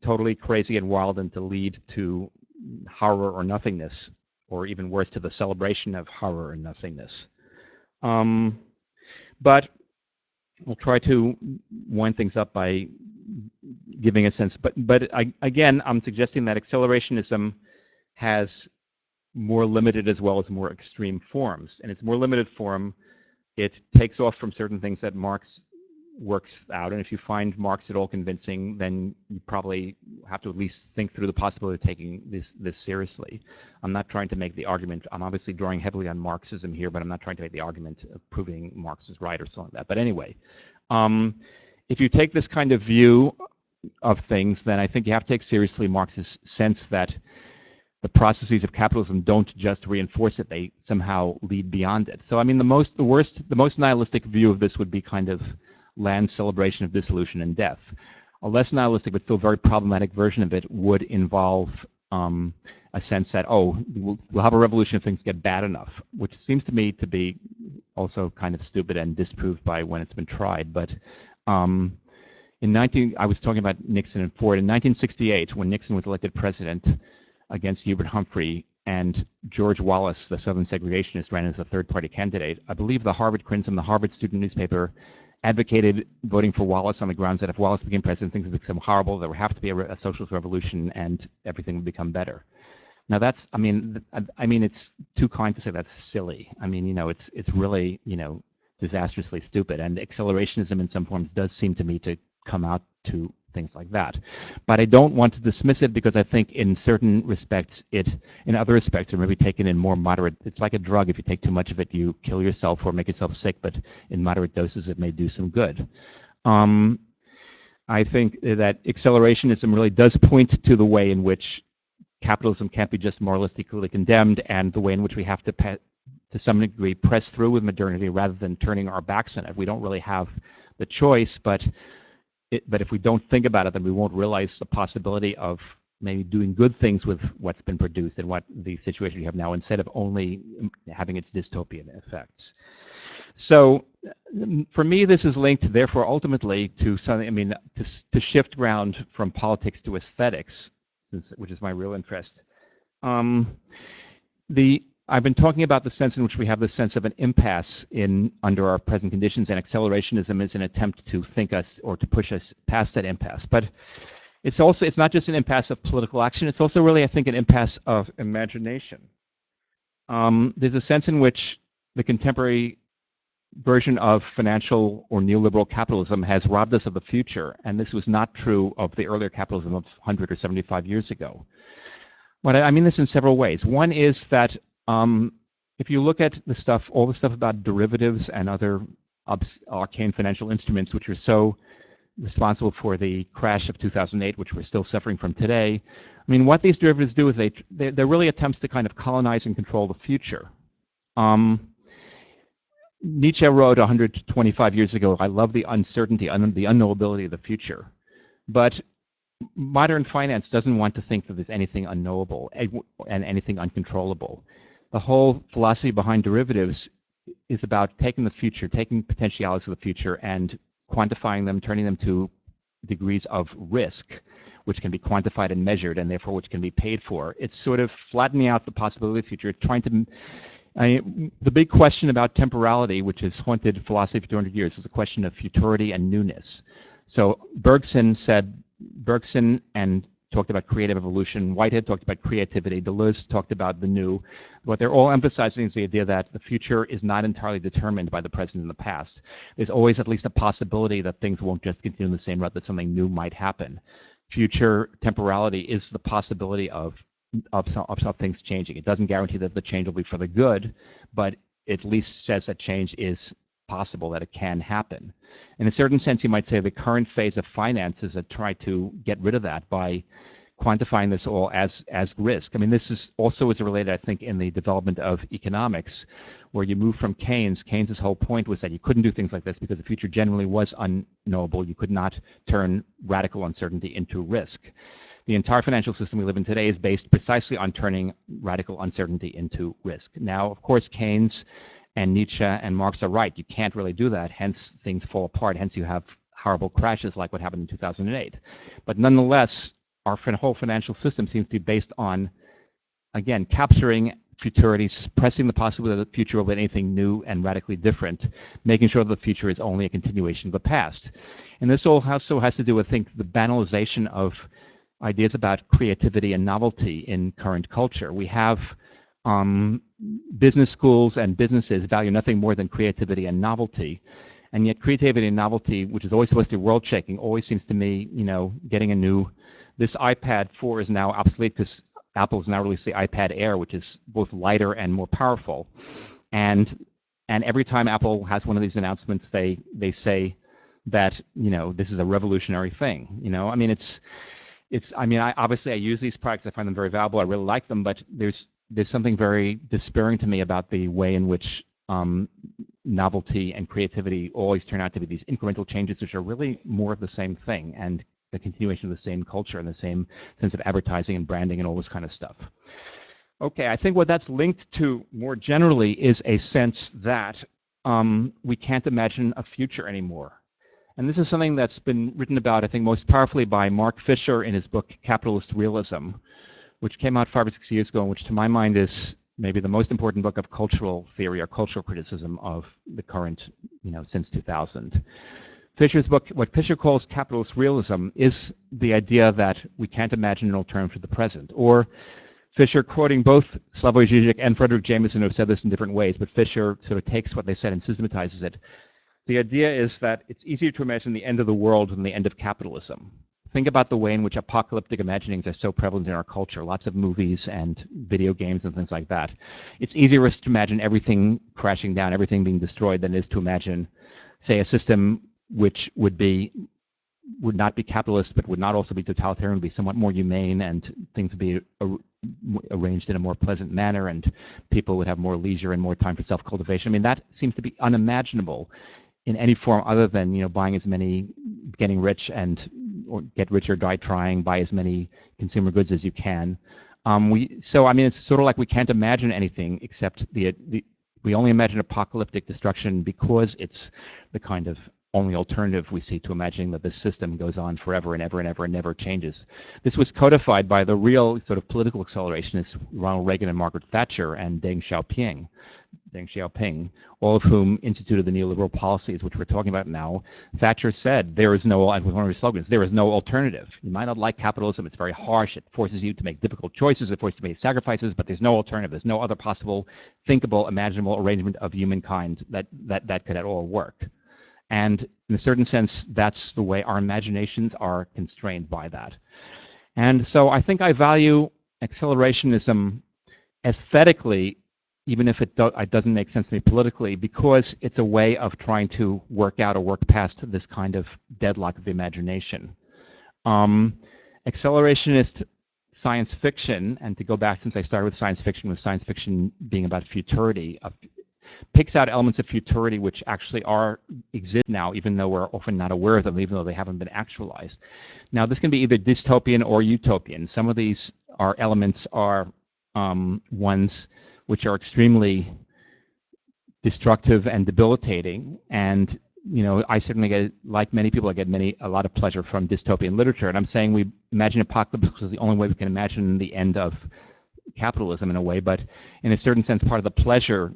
totally crazy and wild, and to lead to horror or nothingness, or even worse, to the celebration of horror and nothingness. But we'll try to wind things up by giving a sense. But again, I'm suggesting that accelerationism has more limited as well as more extreme forms. And its more limited form, it takes off from certain things that Marx works out, and if you find Marx at all convincing, then you probably have to at least think through the possibility of taking this seriously. I'm not trying to make the argument, I'm obviously drawing heavily on Marxism here, but I'm not trying to make the argument of proving Marx is right or something like that. But anyway, if you take this kind of view of things, then I think you have to take seriously Marx's sense that the processes of capitalism don't just reinforce it, they somehow lead beyond it. So I mean, the most nihilistic view of this would be kind of Land's celebration of dissolution and death. A less nihilistic but still very problematic version of it would involve a sense that, we'll have a revolution if things get bad enough, which seems to me to be also kind of stupid and disproved by when it's been tried. But I was talking about Nixon and Ford. In 1968, when Nixon was elected president against Hubert Humphrey, and George Wallace, the Southern segregationist, ran as a third-party candidate, I believe the Harvard Crimson, the Harvard student newspaper, advocated voting for Wallace on the grounds that if Wallace became president, things would become horrible, there would have to be a socialist revolution, and everything would become better. Now that's, I mean, it's too kind to say that's silly. I mean, it's really, disastrously stupid, and accelerationism in some forms does seem to me to come out to things like that. But I don't want to dismiss it because I think in certain respects, in other respects, it may be taken in more moderate. It's like a drug. If you take too much of it, you kill yourself or make yourself sick, but in moderate doses, it may do some good. I think that accelerationism really does point to the way in which capitalism can't be just moralistically condemned, and the way in which we have to some degree press through with modernity rather than turning our backs on it. We don't really have the choice, but if we don't think about it, then we won't realize the possibility of maybe doing good things with what's been produced and what the situation we have now, instead of only having its dystopian effects. So for me, this is linked, therefore, ultimately to something, I mean, to shift ground from politics to aesthetics, which is my real interest. I've been talking about the sense in which we have this sense of an impasse under our present conditions, and accelerationism is an attempt to think us or to push us past that impasse. But it's not just an impasse of political action, it's also really, I think, an impasse of imagination. There's a sense in which the contemporary version of financial or neoliberal capitalism has robbed us of the future, and this was not true of the earlier capitalism of 100 or 75 years ago. But I mean this in several ways. One is that if you look at all the stuff about derivatives and other arcane financial instruments, which are so responsible for the crash of 2008, which we're still suffering from today, I mean, what these derivatives do is they're really attempts to kind of colonize and control the future. Nietzsche wrote 125 years ago, I love the uncertainty, the unknowability of the future. But modern finance doesn't want to think that there's anything unknowable and anything uncontrollable. The whole philosophy behind derivatives is about taking the future, taking potentialities of the future and quantifying them, turning them to degrees of risk, which can be quantified and measured, and therefore which can be paid for. It's sort of flattening out the possibility of the future, trying to... the big question about temporality, which has haunted philosophy for 200 years, is a question of futurity and newness. So Bergson and talked about creative evolution. Whitehead talked about creativity. Deleuze talked about the new. What they're all emphasizing is the idea that the future is not entirely determined by the present and the past. There's always at least a possibility that things won't just continue in the same route, that something new might happen. Future temporality is the possibility of things changing. It doesn't guarantee that the change will be for the good, but it at least says that change is possible, that it can happen. In a certain sense, you might say the current phase of finance is to try to get rid of that by quantifying this all as risk. I mean, this is also related, I think, in the development of economics, where you move from Keynes. Keynes's whole point was that you couldn't do things like this because the future generally was unknowable. You could not turn radical uncertainty into risk. The entire financial system we live in today is based precisely on turning radical uncertainty into risk. Now, of course, Keynes and Nietzsche and Marx are right. You can't really do that. Hence, things fall apart. Hence, you have horrible crashes like what happened in 2008. But nonetheless, our whole financial system seems to be based on, again, capturing futurity, suppressing the possibility that the future will be anything new and radically different, making sure that the future is only a continuation of the past. And this also has to do with, I think, the banalization of ideas about creativity and novelty in current culture. We have business schools and businesses value nothing more than creativity and novelty. And yet creativity and novelty, which is always supposed to be world-shaking, always seems to me, getting this iPad 4 is now obsolete because Apple has now released the iPad Air, which is both lighter and more powerful. And every time Apple has one of these announcements, they say that, this is a revolutionary thing. I mean, obviously I use these products, I find them very valuable, I really like them, but there's something very despairing to me about the way in which novelty and creativity always turn out to be these incremental changes, which are really more of the same thing and a continuation of the same culture and the same sense of advertising and branding and all this kind of stuff. Okay, I think what that's linked to more generally is a sense that we can't imagine a future anymore. And this is something that's been written about, I think, most powerfully by Mark Fisher in his book, Capitalist Realism, which came out 5 or 6 years ago, and which to my mind is maybe the most important book of cultural theory or cultural criticism of the current, since 2000. Fisher's book, what Fisher calls capitalist realism, is the idea that we can't imagine an alternative to the present. Or Fisher, quoting both Slavoj Žižek and Frederick Jameson, who have said this in different ways, but Fisher sort of takes what they said and systematizes it. The idea is that it's easier to imagine the end of the world than the end of capitalism. think about the way in which apocalyptic imaginings are so prevalent in our culture, lots of movies and video games and things like that. It's easier for us to imagine everything crashing down, everything being destroyed, than it is to imagine, say, a system which would not be capitalist, but would not also be totalitarian, would be somewhat more humane, and things would be arranged in a more pleasant manner, and people would have more leisure and more time for self-cultivation. I mean, that seems to be unimaginable in any form other than, you know, buying as many, getting rich or get rich or die trying, buy as many consumer goods as you can. So I mean, it's sort of like we can't imagine anything except we only imagine apocalyptic destruction because it's the kind of only alternative we see to imagining that this system goes on forever and ever and ever and never changes. This was codified by the real sort of political accelerationists, Ronald Reagan and Margaret Thatcher and Deng Xiaoping, all of whom instituted the neoliberal policies which we're talking about now. Thatcher said, there is no, and one of her slogans, there is no alternative. You might not like capitalism, it's very harsh, it forces you to make difficult choices, it forces you to make sacrifices, but there's no alternative, there's no other possible, thinkable, imaginable arrangement of humankind that could at all work. And in a certain sense, that's the way our imaginations are constrained by that. And so I think I value accelerationism aesthetically, even if it doesn't make sense to me politically, because it's a way of trying to work out or work past this kind of deadlock of the imagination. Accelerationist science fiction, and to go back since I started with science fiction being about futurity, picks out elements of futurity which actually exist now, even though we're often not aware of them, even though they haven't been actualized. Now, this can be either dystopian or utopian. Some of these elements are ones which are extremely destructive and debilitating, and you know, I certainly get, like many people, I get a lot of pleasure from dystopian literature. And I'm saying we imagine apocalypse because the only way we can imagine the end of capitalism in a way, but in a certain sense, part of the pleasure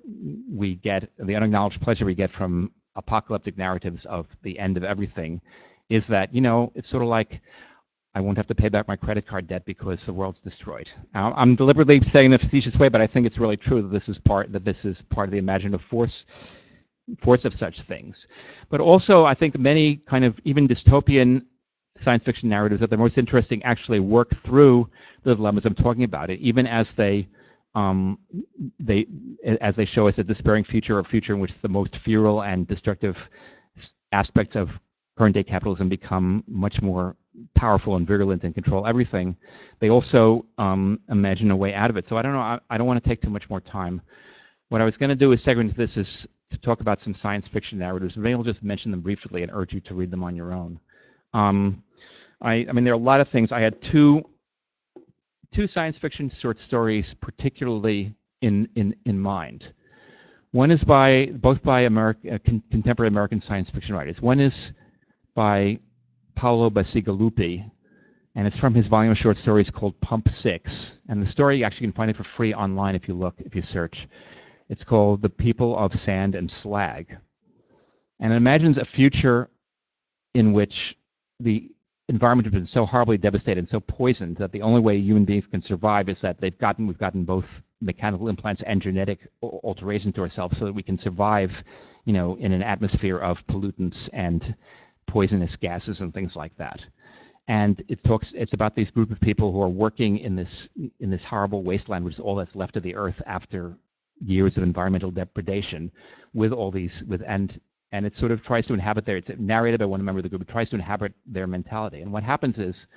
we get, the unacknowledged pleasure we get from apocalyptic narratives of the end of everything, is that, you know, it's sort of like I won't have to pay back my credit card debt because the world's destroyed. I'm deliberately saying in a facetious way, but I think it's really true that this is part of the imaginative force of such things. But also, I think many kind of even dystopian science fiction narratives that are most interesting actually work through the dilemmas I'm talking about. Even as they show us a despairing future, a future in which the most feral and destructive aspects of current day capitalism become much more powerful and virulent and control everything, they also imagine a way out of it. So I don't know, I don't want to take too much more time. What I was going to do is segue into this is to talk about some science fiction narratives. Maybe I'll just mention them briefly and urge you to read them on your own. I mean, there are a lot of things. I had two science fiction short stories particularly in mind. One is both by contemporary American science fiction writers. One is by Paolo Bacigalupi, and it's from his volume of short stories called Pump 6. And the story, actually, you can find it for free online if you search. It's called The People of Sand and Slag. And it imagines a future in which the environment has been so horribly devastated and so poisoned that the only way human beings can survive is that we've gotten both mechanical implants and genetic alteration to ourselves so that we can survive, you know, in an atmosphere of pollutants and poisonous gases and things like that. And it's about this group of people who are working in this horrible wasteland, which is all that's left of the earth after years of environmental depredation, and it sort of tries to inhabit it's narrated by one member of the group, it tries to inhabit their mentality. And what happens is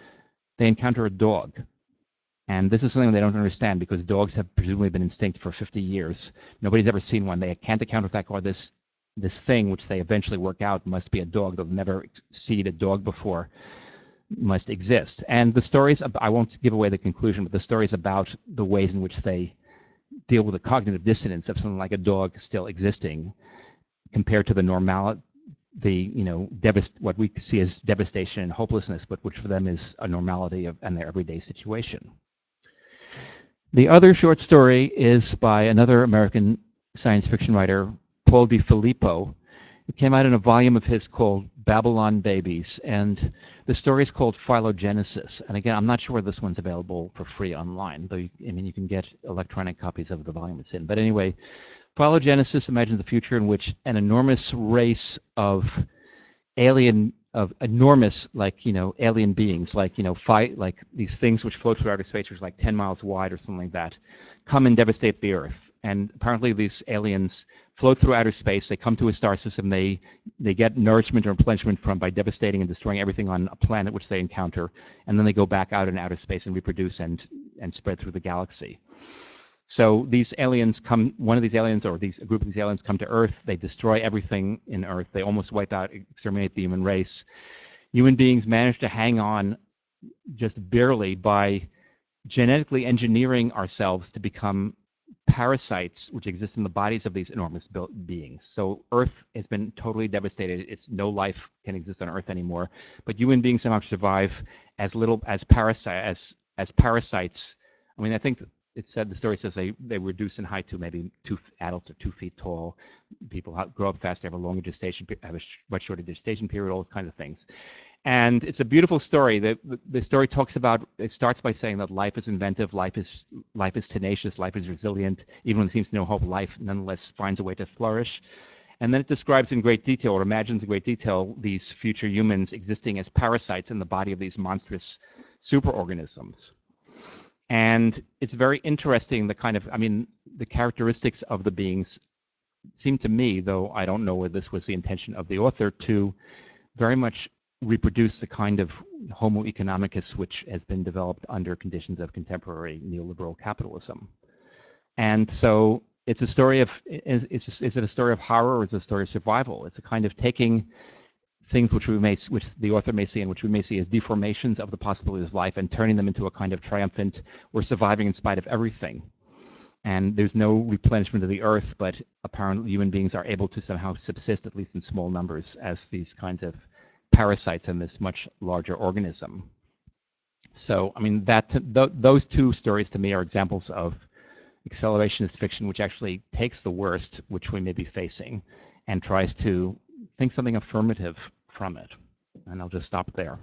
they encounter a dog. And this is something they don't understand because dogs have presumably been extinct for 50 years. Nobody's ever seen one. They can't account for the fact or this thing, which they eventually work out must be a dog. They've never seen a dog before, must exist. And the stories, I won't give away the conclusion, but the story is about the ways in which they deal with the cognitive dissonance of something like a dog still existing compared to the normality, what we see as devastation and hopelessness, but which for them is a normality and their everyday situation. The other short story is by another American science fiction writer, Paul DiFilippo. It came out in a volume of his called Babylon Babies, and the story is called Phylogenesis. And again, I'm not sure whether this one's available for free online, though you can get electronic copies of the volume it's in. But anyway, Phylogenesis imagines a future in which an enormous race of alien enormous, like, alien beings, like, like these things which float through outer space, which are like 10 miles wide or something like that, come and devastate the Earth. And apparently these aliens float through outer space. They come to a star system. They get nourishment or replenishment by devastating and destroying everything on a planet which they encounter, and then they go back out in outer space and reproduce and spread through the galaxy. So these aliens come, a group of these aliens come to Earth. They destroy everything in Earth. They almost wipe out, exterminate the human race. Human beings manage to hang on just barely by genetically engineering ourselves to become parasites which exist in the bodies of these enormous beings. So Earth has been totally devastated. No life can exist on Earth anymore. But human beings somehow survive as parasites. I mean, I think the story says they reduce in height to maybe adults are 2 feet tall. People grow up faster, have a longer gestation, have a much shorter gestation period, all those kinds of things. And it's a beautiful story. The story it starts by saying that life is inventive, life is tenacious, life is resilient. Even when it seems to no hope, life nonetheless finds a way to flourish. And then it describes in great detail, or imagines in great detail, these future humans existing as parasites in the body of these monstrous superorganisms. And it's very interesting, the characteristics of the beings seem to me, though I don't know whether this was the intention of the author, to very much reproduce the kind of Homo economicus which has been developed under conditions of contemporary neoliberal capitalism. And so it's a story of, is it a story of horror or is it a story of survival? It's a kind of taking things which the author may see and which we may see as deformations of the possibilities of life and turning them into a kind of triumphant, we're surviving in spite of everything. And there's no replenishment of the Earth, but apparently human beings are able to somehow subsist, at least in small numbers, as these kinds of parasites in this much larger organism. So, I mean, those two stories to me are examples of accelerationist fiction, which actually takes the worst, which we may be facing, and tries to think something affirmative from it. And I'll just stop there.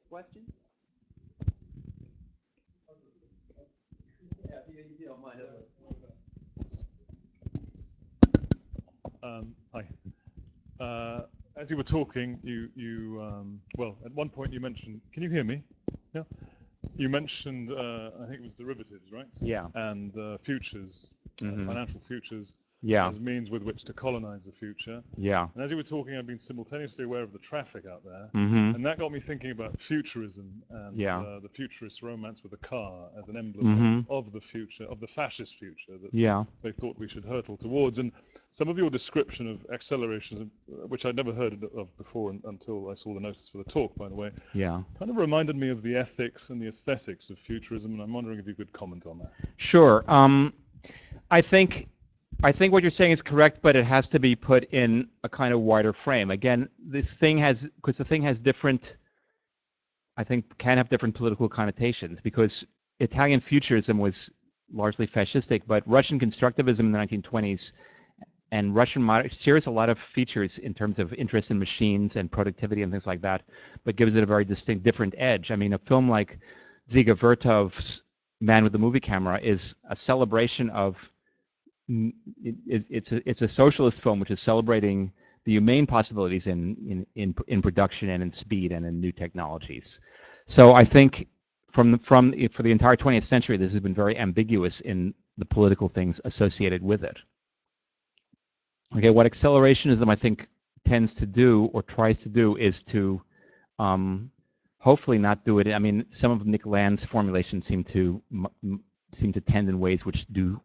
Questions? Yeah, if you don't mind. Hi. As you were talking, well, at one point you mentioned, can you hear me? Yeah. You mentioned, I think it was derivatives, right? Yeah. And futures, financial futures, as means with which to colonize the future. Yeah. And as you were talking, I've been simultaneously aware of the traffic out there. Mm-hmm. And that got me thinking about futurism and the futurist romance with a car as an emblem of the future, of the fascist future that they thought we should hurtle towards. And some of your description of accelerationism, which I'd never heard of before until I saw the notice for the talk, by the way, kind of reminded me of the ethics and the aesthetics of futurism. And I'm wondering if you could comment on that. Sure. I think what you're saying is correct, but it has to be put in a kind of wider frame. Again, because the thing has different, I think, can have different political connotations, because Italian futurism was largely fascistic, but Russian constructivism in the 1920s and Russian shares a lot of features in terms of interest in machines and productivity and things like that, but gives it a very distinct, different edge. I mean, a film like Dziga Vertov's Man with the Movie Camera is a celebration of it's a socialist film which is celebrating the humane possibilities in production and in speed and in new technologies. So I think for the entire 20th century, this has been very ambiguous in the political things associated with it. Okay, what accelerationism I think tends to do or tries to do is to hopefully not do it. I mean, some of Nick Land's formulations seem to tend in ways which do,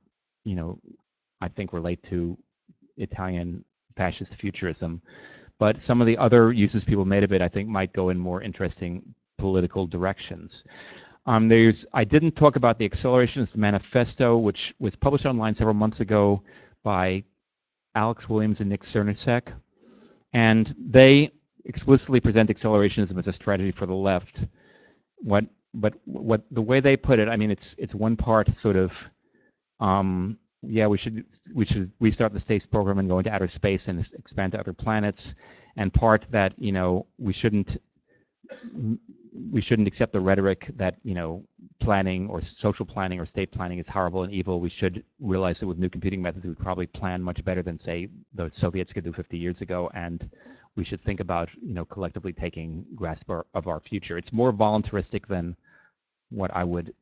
I think relate to Italian fascist futurism, but some of the other uses people made of it, I think, might go in more interesting political directions. I didn't talk about the Accelerationist Manifesto, which was published online several months ago by Alex Williams and Nick Cernacek, and they explicitly present accelerationism as a strategy for the left. But the way they put it, I mean, it's one part sort of, yeah, we should restart the space program and go into outer space and expand to other planets, and part that, you know, we shouldn't accept the rhetoric that, you know, planning or social planning or state planning is horrible and evil. We should realize that with new computing methods, we would probably plan much better than, say, the Soviets could do 50 years ago, and we should think about, you know, collectively taking grasp of our future. It's more voluntaristic than what I would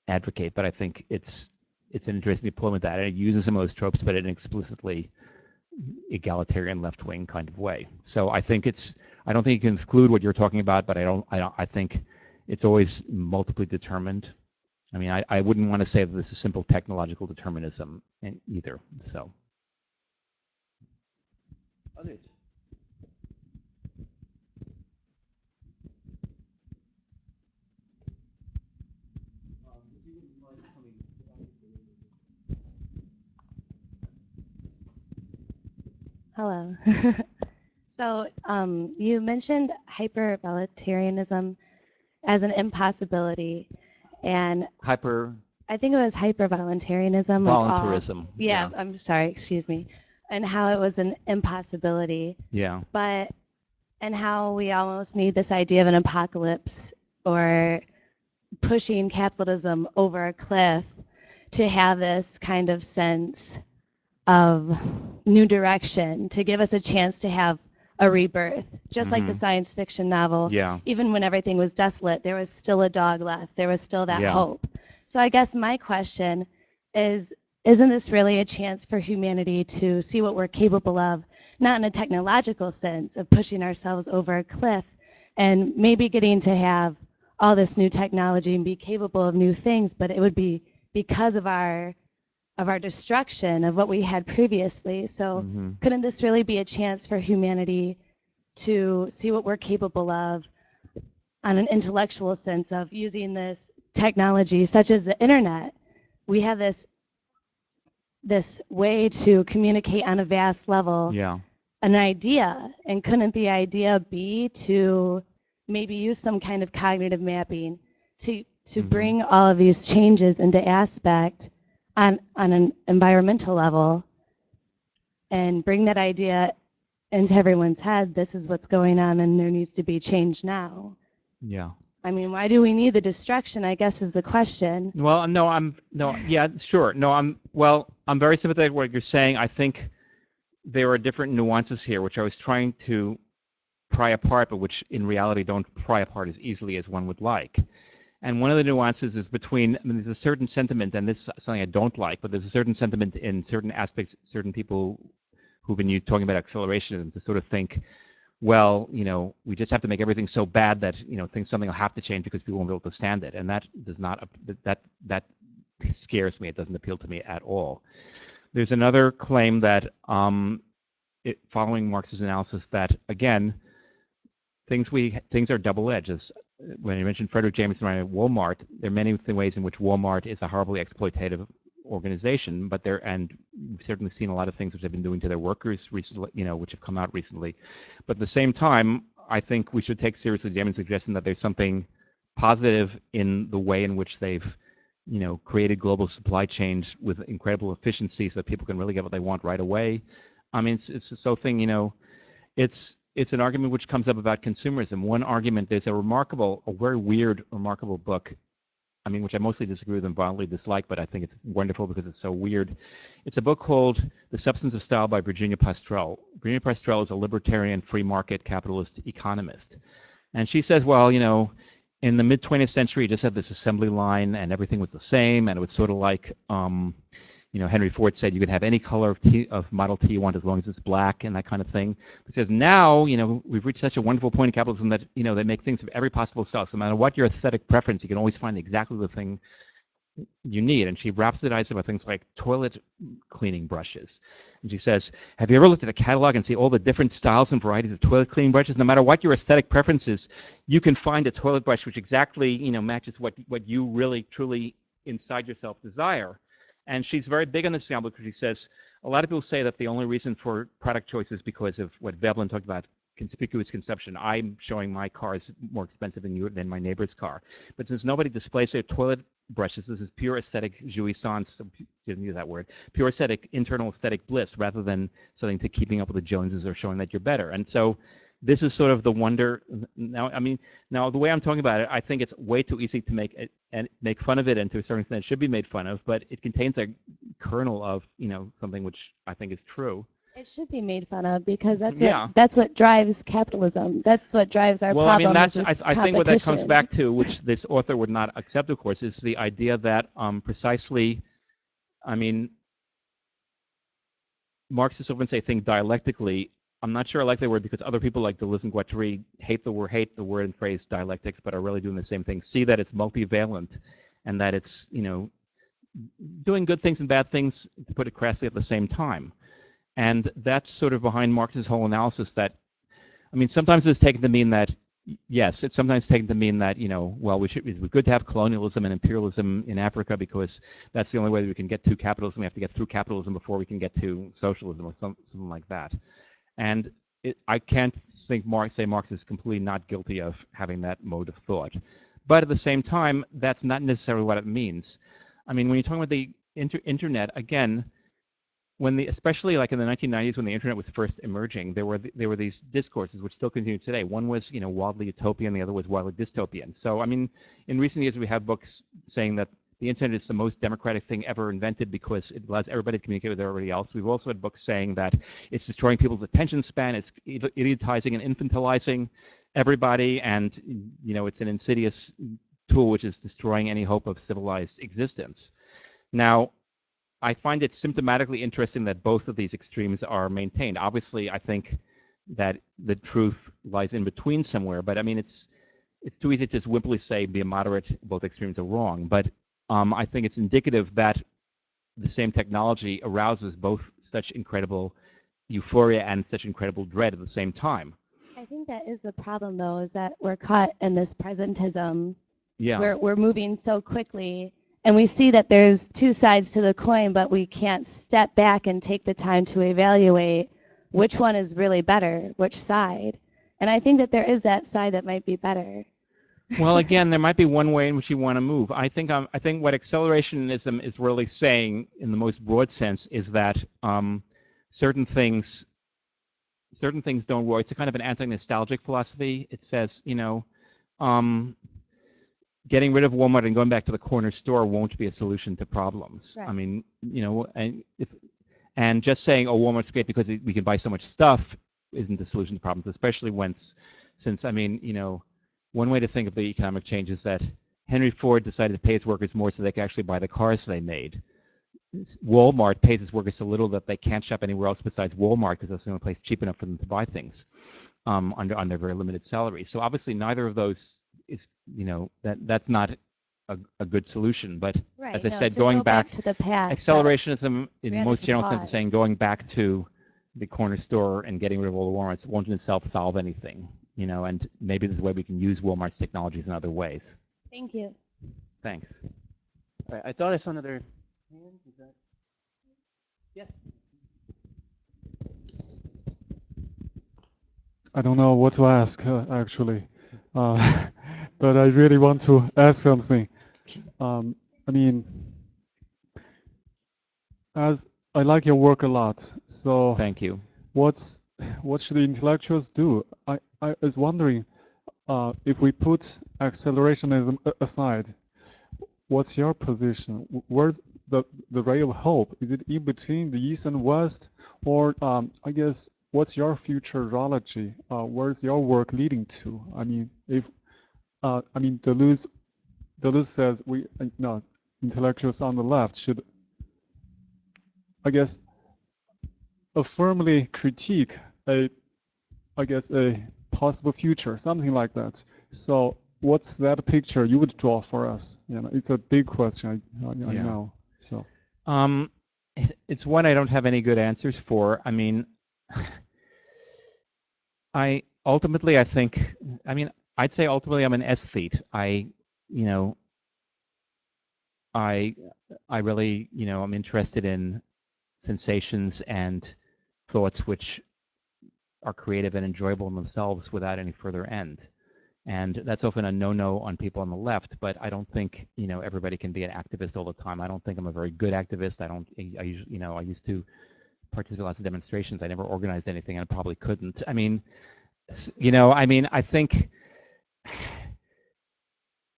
advocate, but I think it's an interesting deployment that, and it uses some of those tropes, but in an explicitly egalitarian left-wing kind of way. So I think I don't think you can exclude what you're talking about, but I think it's always multiply determined. I mean, I wouldn't want to say that this is simple technological determinism either. So. Others. Hello. So you mentioned hypervoluntarism as an impossibility, and I think it was hypervoluntarism. Voluntarism. Like yeah, I'm sorry, excuse me. And how it was an impossibility. Yeah. And how we almost need this idea of an apocalypse or pushing capitalism over a cliff to have this kind of sense of new direction, to give us a chance to have a rebirth, just like the science fiction novel. Yeah. Even when everything was desolate, there was still a dog left. There was still that hope. So I guess my question is, isn't this really a chance for humanity to see what we're capable of, not in a technological sense of pushing ourselves over a cliff and maybe getting to have all this new technology and be capable of new things, but it would be because of our destruction of what we had previously. So couldn't this really be a chance for humanity to see what we're capable of on an intellectual sense of using this technology, such as the internet? We have this way to communicate on a vast level, an idea, and couldn't the idea be to maybe use some kind of cognitive mapping to bring all of these changes into aspect on an environmental level and bring that idea into everyone's head? This is what's going on and there needs to be change now. Yeah. I mean, why do we need the destruction, I guess, is the question. Well, yeah, sure. No, I'm very sympathetic with what you're saying. I think there are different nuances here, which I was trying to pry apart, but which in reality don't pry apart as easily as one would like. And one of the nuances is between, I mean, there's a certain sentiment, and this is something I don't like, but there's a certain sentiment in certain aspects, certain people who've been talking about accelerationism to sort of think, well, you know, we just have to make everything so bad that, you know, something will have to change because people won't be able to stand it. And that does not, that scares me. It doesn't appeal to me at all. There's another claim that, following Marx's analysis, that, again, things are double-edged. When you mentioned Frederick Jameson running Walmart, there are many ways in which Walmart is a horribly exploitative organization, but we've certainly seen a lot of things which they've been doing to their workers recently, you know, which have come out recently. But at the same time, I think we should take seriously Jameson's suggestion that there's something positive in the way in which they've, you know, created global supply chains with incredible efficiency so that people can really get what they want right away. I mean, it's the sort of thing, you know, it's an argument which comes up about consumerism. One argument, there's a very weird, remarkable book, I mean, which I mostly disagree with and violently dislike, but I think it's wonderful because it's so weird. It's a book called The Substance of Style by Virginia Pastrell. Virginia Pastrell is a libertarian, free market, capitalist economist. And she says, well, you know, in the mid-20th century, you just had this assembly line and everything was the same, and it was sort of like, you know, Henry Ford said you could have any color of Model T you want as long as it's black and that kind of thing. He says now, you know, we've reached such a wonderful point in capitalism that, you know, they make things of every possible style. So no matter what your aesthetic preference, you can always find exactly the thing you need. And she rhapsodizes about things like toilet cleaning brushes. And she says, have you ever looked at a catalog and see all the different styles and varieties of toilet cleaning brushes? No matter what your aesthetic preferences, you can find a toilet brush which exactly, matches what you really, truly inside yourself desire. And she's very big on this example because she says, a lot of people say that the only reason for product choice is because of what Veblen talked about, conspicuous consumption. I'm showing my car is more expensive than my neighbor's car. But since nobody displays their toilet brushes, this is pure aesthetic jouissance, didn't use that word, pure aesthetic, internal aesthetic bliss, rather than something to keeping up with the Joneses or showing that you're better. And so this is sort of the wonder. Now, now the way I'm talking about it, I think it's way too easy to make fun of it, and to a certain extent it should be made fun of, but it contains a kernel of, something which I think is true. It should be made fun of because that's what drives capitalism. That's what drives our problem. Well, I think what that comes back to, which this author would not accept, of course, is the idea that precisely, Marxists often say think dialectically. I'm not sure I like the word because other people like Deleuze and Guattari hate the word and phrase dialectics, but are really doing the same thing. See that it's multivalent, and that it's doing good things and bad things, to put it crassly, at the same time. And that's sort of behind Marx's whole analysis that, sometimes it's taken to mean that, yes, it's sometimes taken to mean that, well, it's good to have colonialism and imperialism in Africa because that's the only way that we can get to capitalism. We have to get through capitalism before we can get to socialism or something like that. And I can't say Marx is completely not guilty of having that mode of thought. But at the same time, that's not necessarily what it means. When you're talking about the internet, again, especially like in the 1990s when the internet was first emerging, there were these discourses which still continue today. One was wildly utopian, the other was wildly dystopian. So in recent years we have books saying that the internet is the most democratic thing ever invented because it allows everybody to communicate with everybody else. We've also had books saying that it's destroying people's attention span, it's idiotizing and infantilizing everybody, and it's an insidious tool which is destroying any hope of civilized existence. Now, I find it symptomatically interesting that both of these extremes are maintained. Obviously, I think that the truth lies in between somewhere, but it's too easy to just wimpily say be a moderate, both extremes are wrong. But I think it's indicative that the same technology arouses both such incredible euphoria and such incredible dread at the same time. I think that is the problem, though, is that we're caught in this presentism. Yeah. We're moving so quickly. And we see that there's two sides to the coin, but we can't step back and take the time to evaluate which one is really better, which side. And I think that there is that side that might be better. Well, again, there might be one way in which you want to move. I think what accelerationism is really saying, in the most broad sense, is that certain things don't work. It's a kind of an anti-nostalgic philosophy. It says, getting rid of Walmart and going back to the corner store won't be a solution to problems. Right. And just saying, oh, Walmart's great because we can buy so much stuff isn't a solution to problems, especially since one way to think of the economic change is that Henry Ford decided to pay his workers more so they could actually buy the cars they made. Walmart pays its workers so little that they can't shop anywhere else besides Walmart because that's the only place cheap enough for them to buy things on their very limited salaries. So obviously neither of those is, that's not a good solution. But right, as I said, going back to the past, accelerationism in the most general sense is saying going back to the corner store and getting rid of all the Walmarts won't in itself solve anything. And maybe there's a way we can use Walmart's technologies in other ways. Thank you. Thanks. All right, I thought I saw another hand. Is that? Yes. I don't know what to ask, actually. But I really want to ask something. As I like your work a lot, so thank you. What should the intellectuals do? I was wondering, if we put accelerationism aside, what's your position? Where's the ray of hope? Is it in between the East and West, or I guess what's your futurology? Where's your work leading to? Deleuze says intellectuals on the left should, I guess, firmly critique a possible future, something like that. So what's that picture you would draw for us? You know, it's a big question. I know. So, it's one I don't have any good answers for. I mean, I think. I mean, I'd say ultimately I'm an aesthete. You know, I really, you know, I'm interested in sensations and thoughts which are creative and enjoyable in themselves without any further end. And that's often a no-no on people on the left, but I don't think, you know, everybody can be an activist all the time. I don't think I'm a very good activist. I used to participate in lots of demonstrations. I never organized anything, and I probably couldn't. I mean, you know, I think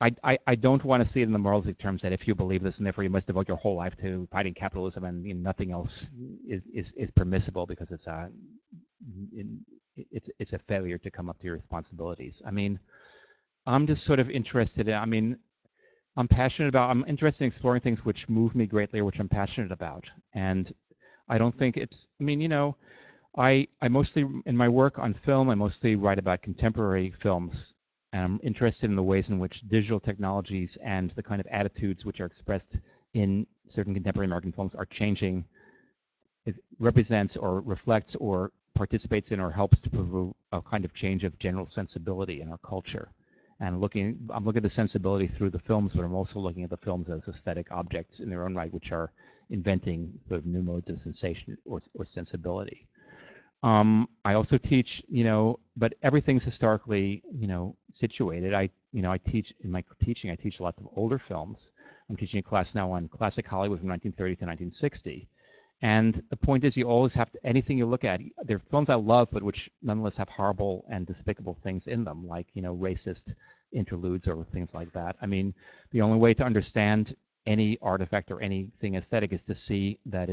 I don't want to see it in the moralistic terms that if you believe this and therefore you must devote your whole life to fighting capitalism and, you know, nothing else is permissible because it's a failure to come up to your responsibilities. I mean, I'm just sort of interested in, I mean, I'm interested in exploring things which move me greatly or which I'm passionate about. And I don't think it's, I mean, you know, I mostly, in my work on film, I mostly write about contemporary films. And I'm interested in the ways in which digital technologies and the kind of attitudes which are expressed in certain contemporary American films are changing. It represents or reflects or participates in or helps to provoke a kind of change of general sensibility in our culture. And I'm looking at the sensibility through the films, but I'm also looking at the films as aesthetic objects in their own right, which are inventing sort of new modes of sensation or sensibility. I also teach, you know, but everything's historically, you know, situated. I teach in my teaching. I teach lots of older films. I'm teaching a class now on classic Hollywood from 1930 to 1960. And the point is, you always have to, anything you look at, there are films I love, but which nonetheless have horrible and despicable things in them, like, you know, racist interludes or things like that. I mean, the only way to understand any artifact or anything aesthetic is to see that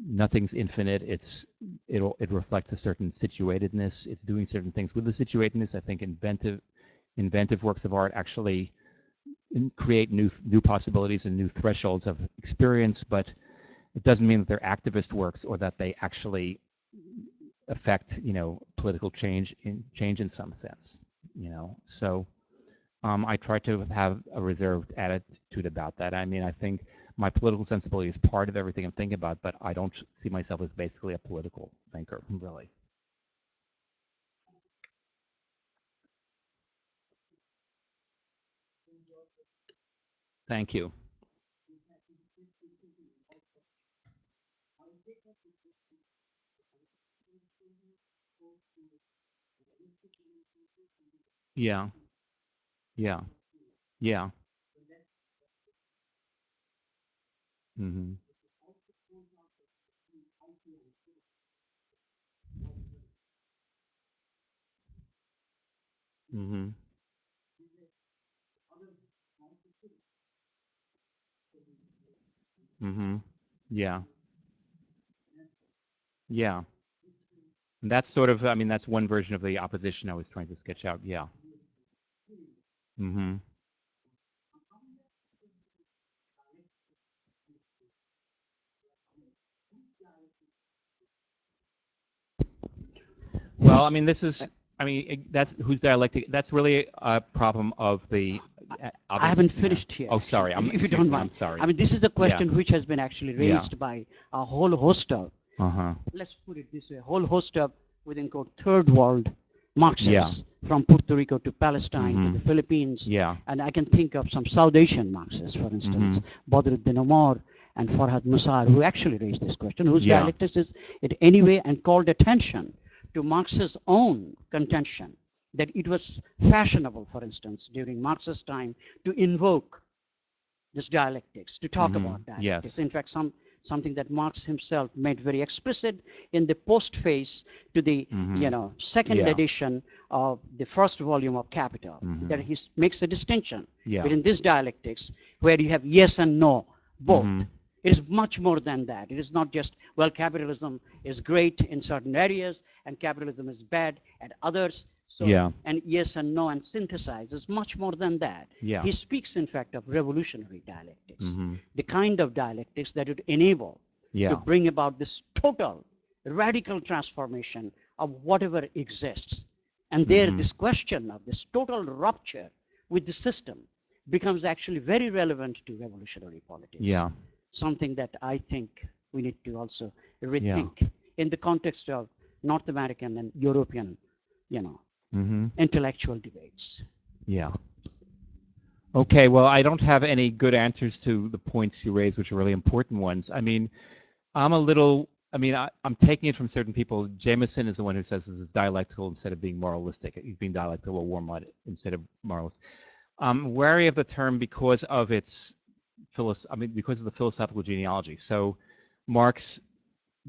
nothing's infinite. It reflects a certain situatedness. It's doing certain things with the situatedness. I think inventive works of art actually create new possibilities and new thresholds of experience, but it doesn't mean that they're activist works or that they actually affect, you know, political change in some sense, you know. So I try to have a reserved attitude about that. I mean, I think my political sensibility is part of everything I'm thinking about, but I don't see myself as basically a political thinker, really. Thank you. Yeah. Yeah. Yeah. Mhm. Mhm. Mhm. Yeah. Yeah. And that's sort of, I mean, that's one version of the opposition I was trying to sketch out. Yeah. Mhm. Well, I mean, that's whose dialectic. That's really a problem of the. I haven't finished here. Oh, sorry. If you don't mind. I'm sorry. I mean, this is a question which has been actually raised by a whole host of. Let's put it this way: a whole host of, within quote, third world Marxists from Puerto Rico to Palestine to the Philippines. Yeah. And I can think of some South Asian Marxists, for instance, Badruddin Omar and Farhad Musar, who actually raised this question, whose dialectics is it anyway, and called attention to Marx's own contention that it was fashionable, for instance, during Marx's time to invoke this dialectics, to talk about dialectics. In fact, something that Marx himself made very explicit in the postface to the second edition of the first volume of Capital, that he makes a distinction between this dialectics where you have yes and no, both. It is much more than that. It is not just, well, capitalism is great in certain areas and capitalism is bad at others. So, and yes and no and synthesize is much more than that. He speaks, in fact, of revolutionary dialectics, the kind of dialectics that would enable to bring about this total, radical transformation of whatever exists. And there, this question of this total rupture with the system becomes actually very relevant to revolutionary politics. Yeah. Something that I think we need to also rethink in the context of North American and European, intellectual debates. Yeah. Okay, well, I don't have any good answers to the points you raised, which are really important ones. I mean, I'm taking it from certain people. Jameson is the one who says this is dialectical instead of being moralistic. He's being dialectical or warm instead of moralist. I'm wary of the term because of its because of the philosophical genealogy. So Marx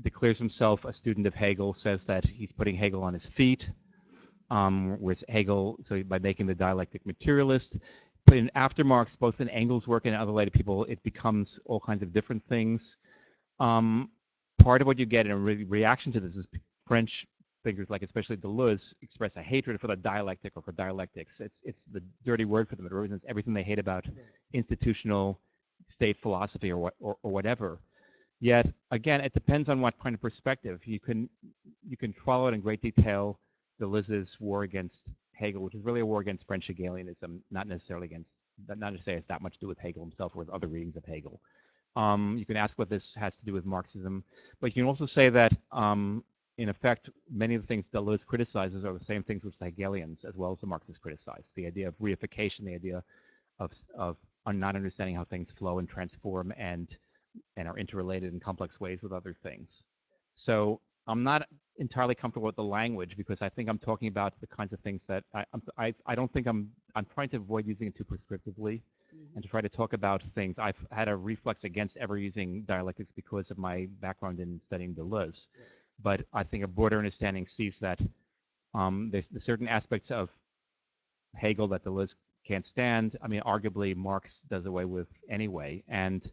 declares himself a student of Hegel, says that he's putting Hegel on his feet, whereas Hegel, so by making the dialectic materialist, but after Marx, both in Engels' work and other later people, it becomes all kinds of different things. Part of what you get in a reaction to this is French thinkers, like especially Deleuze, express a hatred for the dialectic or for dialectics. It's the dirty word for them. It represents everything they hate about institutional state philosophy or whatever. Yet again, it depends on what kind of perspective. You can follow it in great detail. Deleuze's war against Hegel, which is really a war against French Hegelianism, not necessarily has that much to do with Hegel himself or with other readings of Hegel. You can ask what this has to do with Marxism, but you can also say that in effect, many of the things Deleuze criticizes are the same things which the Hegelians as well as the Marxists criticize. The idea of reification, the idea of not understanding how things flow and transform and are interrelated in complex ways with other things. So I'm not entirely comfortable with the language because I think I'm talking about the kinds of things that I don't think I'm trying to avoid using it too prescriptively and to try to talk about things. I've had a reflex against ever using dialectics because of my background in studying Deleuze. Yeah. But I think a broader understanding sees that there's certain aspects of Hegel that Deleuze can't stand. I mean, arguably Marx does away with anyway, and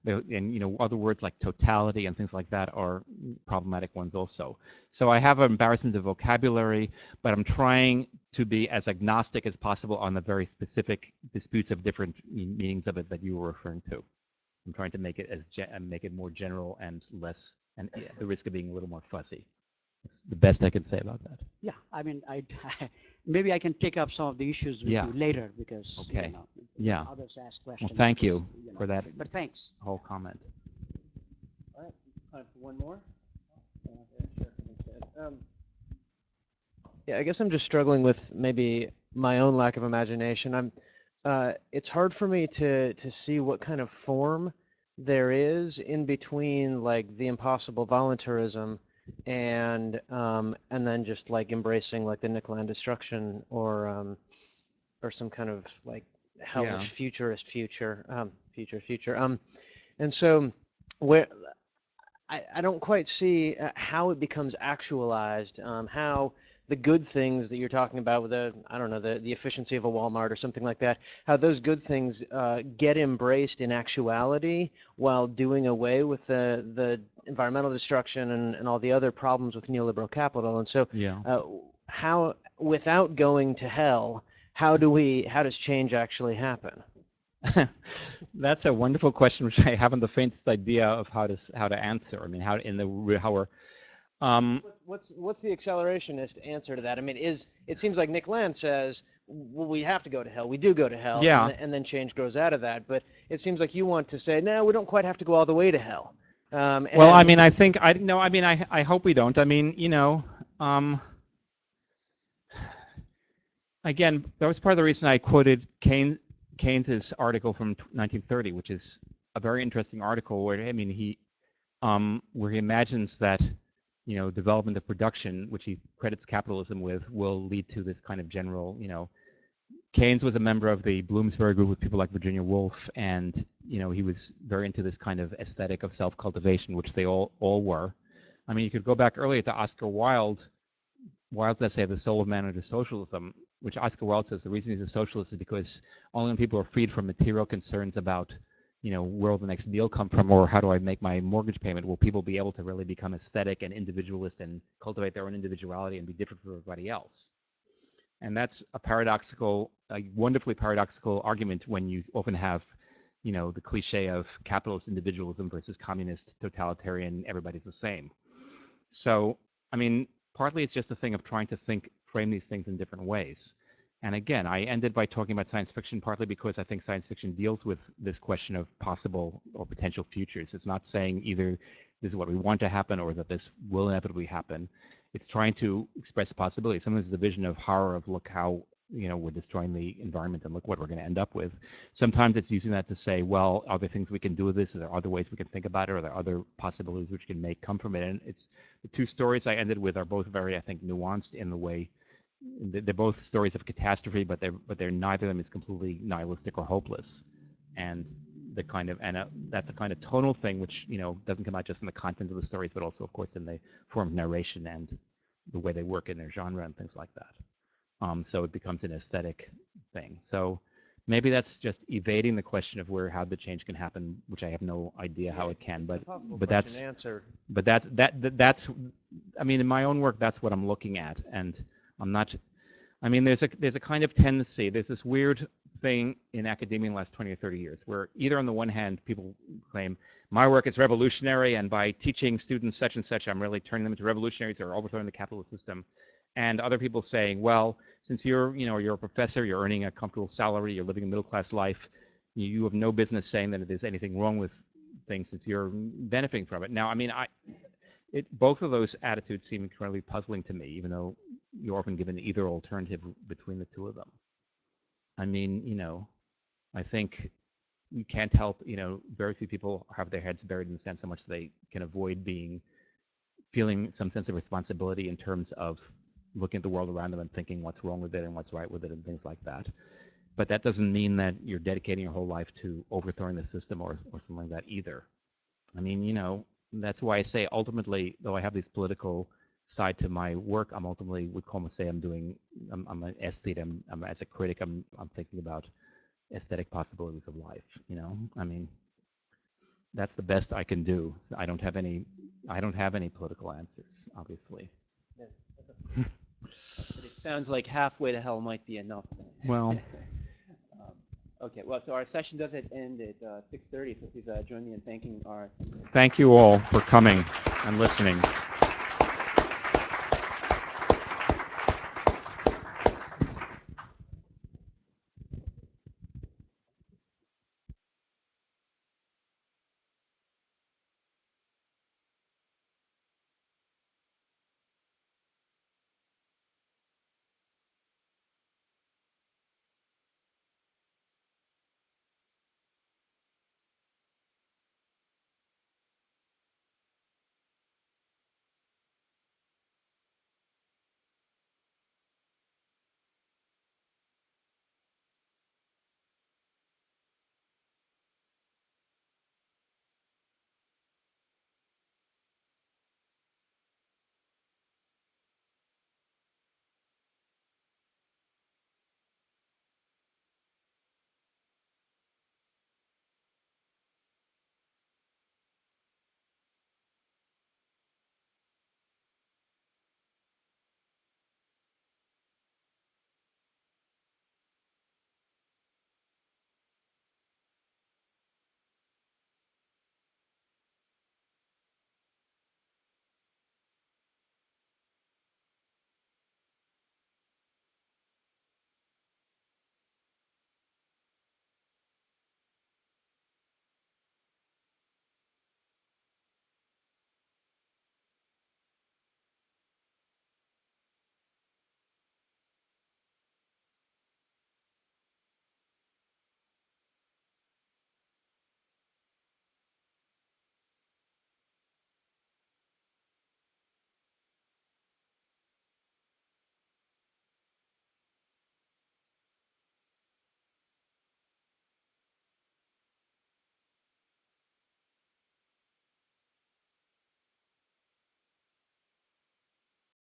other words like totality and things like that are problematic ones also. So I have an embarrassment of vocabulary, but I'm trying to be as agnostic as possible on the very specific disputes of different meanings of it that you were referring to. I'm trying to make it make it more general and less, and the risk of being a little more fuzzy. That's the best I can say about that. Yeah, I mean, maybe I can take up some of the issues with you later because others ask questions. Well, thank you for that. But thanks. Whole comment. All right, time for one more. Yeah, I guess I'm just struggling with maybe my own lack of imagination. It's hard for me to see what kind of form there is in between like the impossible voluntarism and then just like embracing like the Nicolan destruction or some kind of like hellish futurist future. And so where I don't quite see how it becomes actualized, how the good things that you're talking about with the efficiency of a Walmart or something like that, how those good things get embraced in actuality while doing away with the environmental destruction and all the other problems with neoliberal capital. And so how, without going to hell, how does change actually happen? That's a wonderful question, which I haven't the faintest idea of how to answer. I mean, how we're what's the accelerationist answer to that? I mean, it seems like Nick Land says, well, we have to go to hell. We do go to hell, and then change grows out of that. But it seems like you want to say, no, we don't quite have to go all the way to hell. Well, I mean, I hope we don't. I mean, again, that was part of the reason I quoted Keynes's article from 1930, which is a very interesting article where he imagines that development of production, which he credits capitalism with, will lead to this kind of general, Keynes was a member of the Bloomsbury group with people like Virginia Woolf, and he was very into this kind of aesthetic of self-cultivation, which they all were. I mean, you could go back earlier to Oscar Wilde's essay, The Soul of Man Under Socialism, which Oscar Wilde says the reason he's a socialist is because only when people are freed from material concerns about where will the next meal come from, or how do I make my mortgage payment, will people be able to really become aesthetic and individualist and cultivate their own individuality and be different from everybody else. And that's a wonderfully paradoxical argument when you often have, the cliche of capitalist individualism versus communist totalitarian, everybody's the same. So, I mean, partly it's just a thing of trying to frame these things in different ways. And again, I ended by talking about science fiction partly because I think science fiction deals with this question of possible or potential futures. It's not saying either this is what we want to happen or that this will inevitably happen. It's trying to express possibilities. Sometimes it's a vision of horror of look how we're destroying the environment and look what we're going to end up with. Sometimes it's using that to say, well, are there things we can do with this? Are there other ways we can think about it? Are there other possibilities which can come from it? And it's the two stories I ended with are both very, I think, nuanced in the way they're both stories of catastrophe, but they're neither of them is completely nihilistic or hopeless. And that's a kind of tonal thing which doesn't come out just in the content of the stories, but also, of course, in the form of narration and the way they work in their genre and things like that. So it becomes an aesthetic thing. So maybe that's just evading the question of how the change can happen, which I have no idea how it can. But that's I mean, in my own work, that's what I'm looking at, and I'm not. I mean, there's a kind of tendency. There's this weird thing in academia in the last 20 or 30 years, where either on the one hand, people claim my work is revolutionary, and by teaching students such and such, I'm really turning them into revolutionaries or overthrowing the capitalist system. And other people saying, well, since you're a professor, you're earning a comfortable salary, you're living a middle-class life, you have no business saying that there's anything wrong with things since you're benefiting from it. Now, I mean, both of those attitudes seem incredibly puzzling to me, even though you're often given either alternative between the two of them. I mean, I think you can't help, very few people have their heads buried in the sand so much they can avoid feeling some sense of responsibility in terms of looking at the world around them and thinking what's wrong with it and what's right with it and things like that. But that doesn't mean that you're dedicating your whole life to overthrowing the system or something like that either. I mean, that's why I say ultimately, though I have this political side to my work, I'm ultimately would call say I'm an aesthete. As a critic, I'm thinking about aesthetic possibilities of life. I mean, that's the best I can do. I don't have any political answers, obviously. Yeah. But it sounds like halfway to hell might be enough. Well. Okay, well, so our session does end at 6:30, so please join me in thanking our... Thank you all for coming and listening.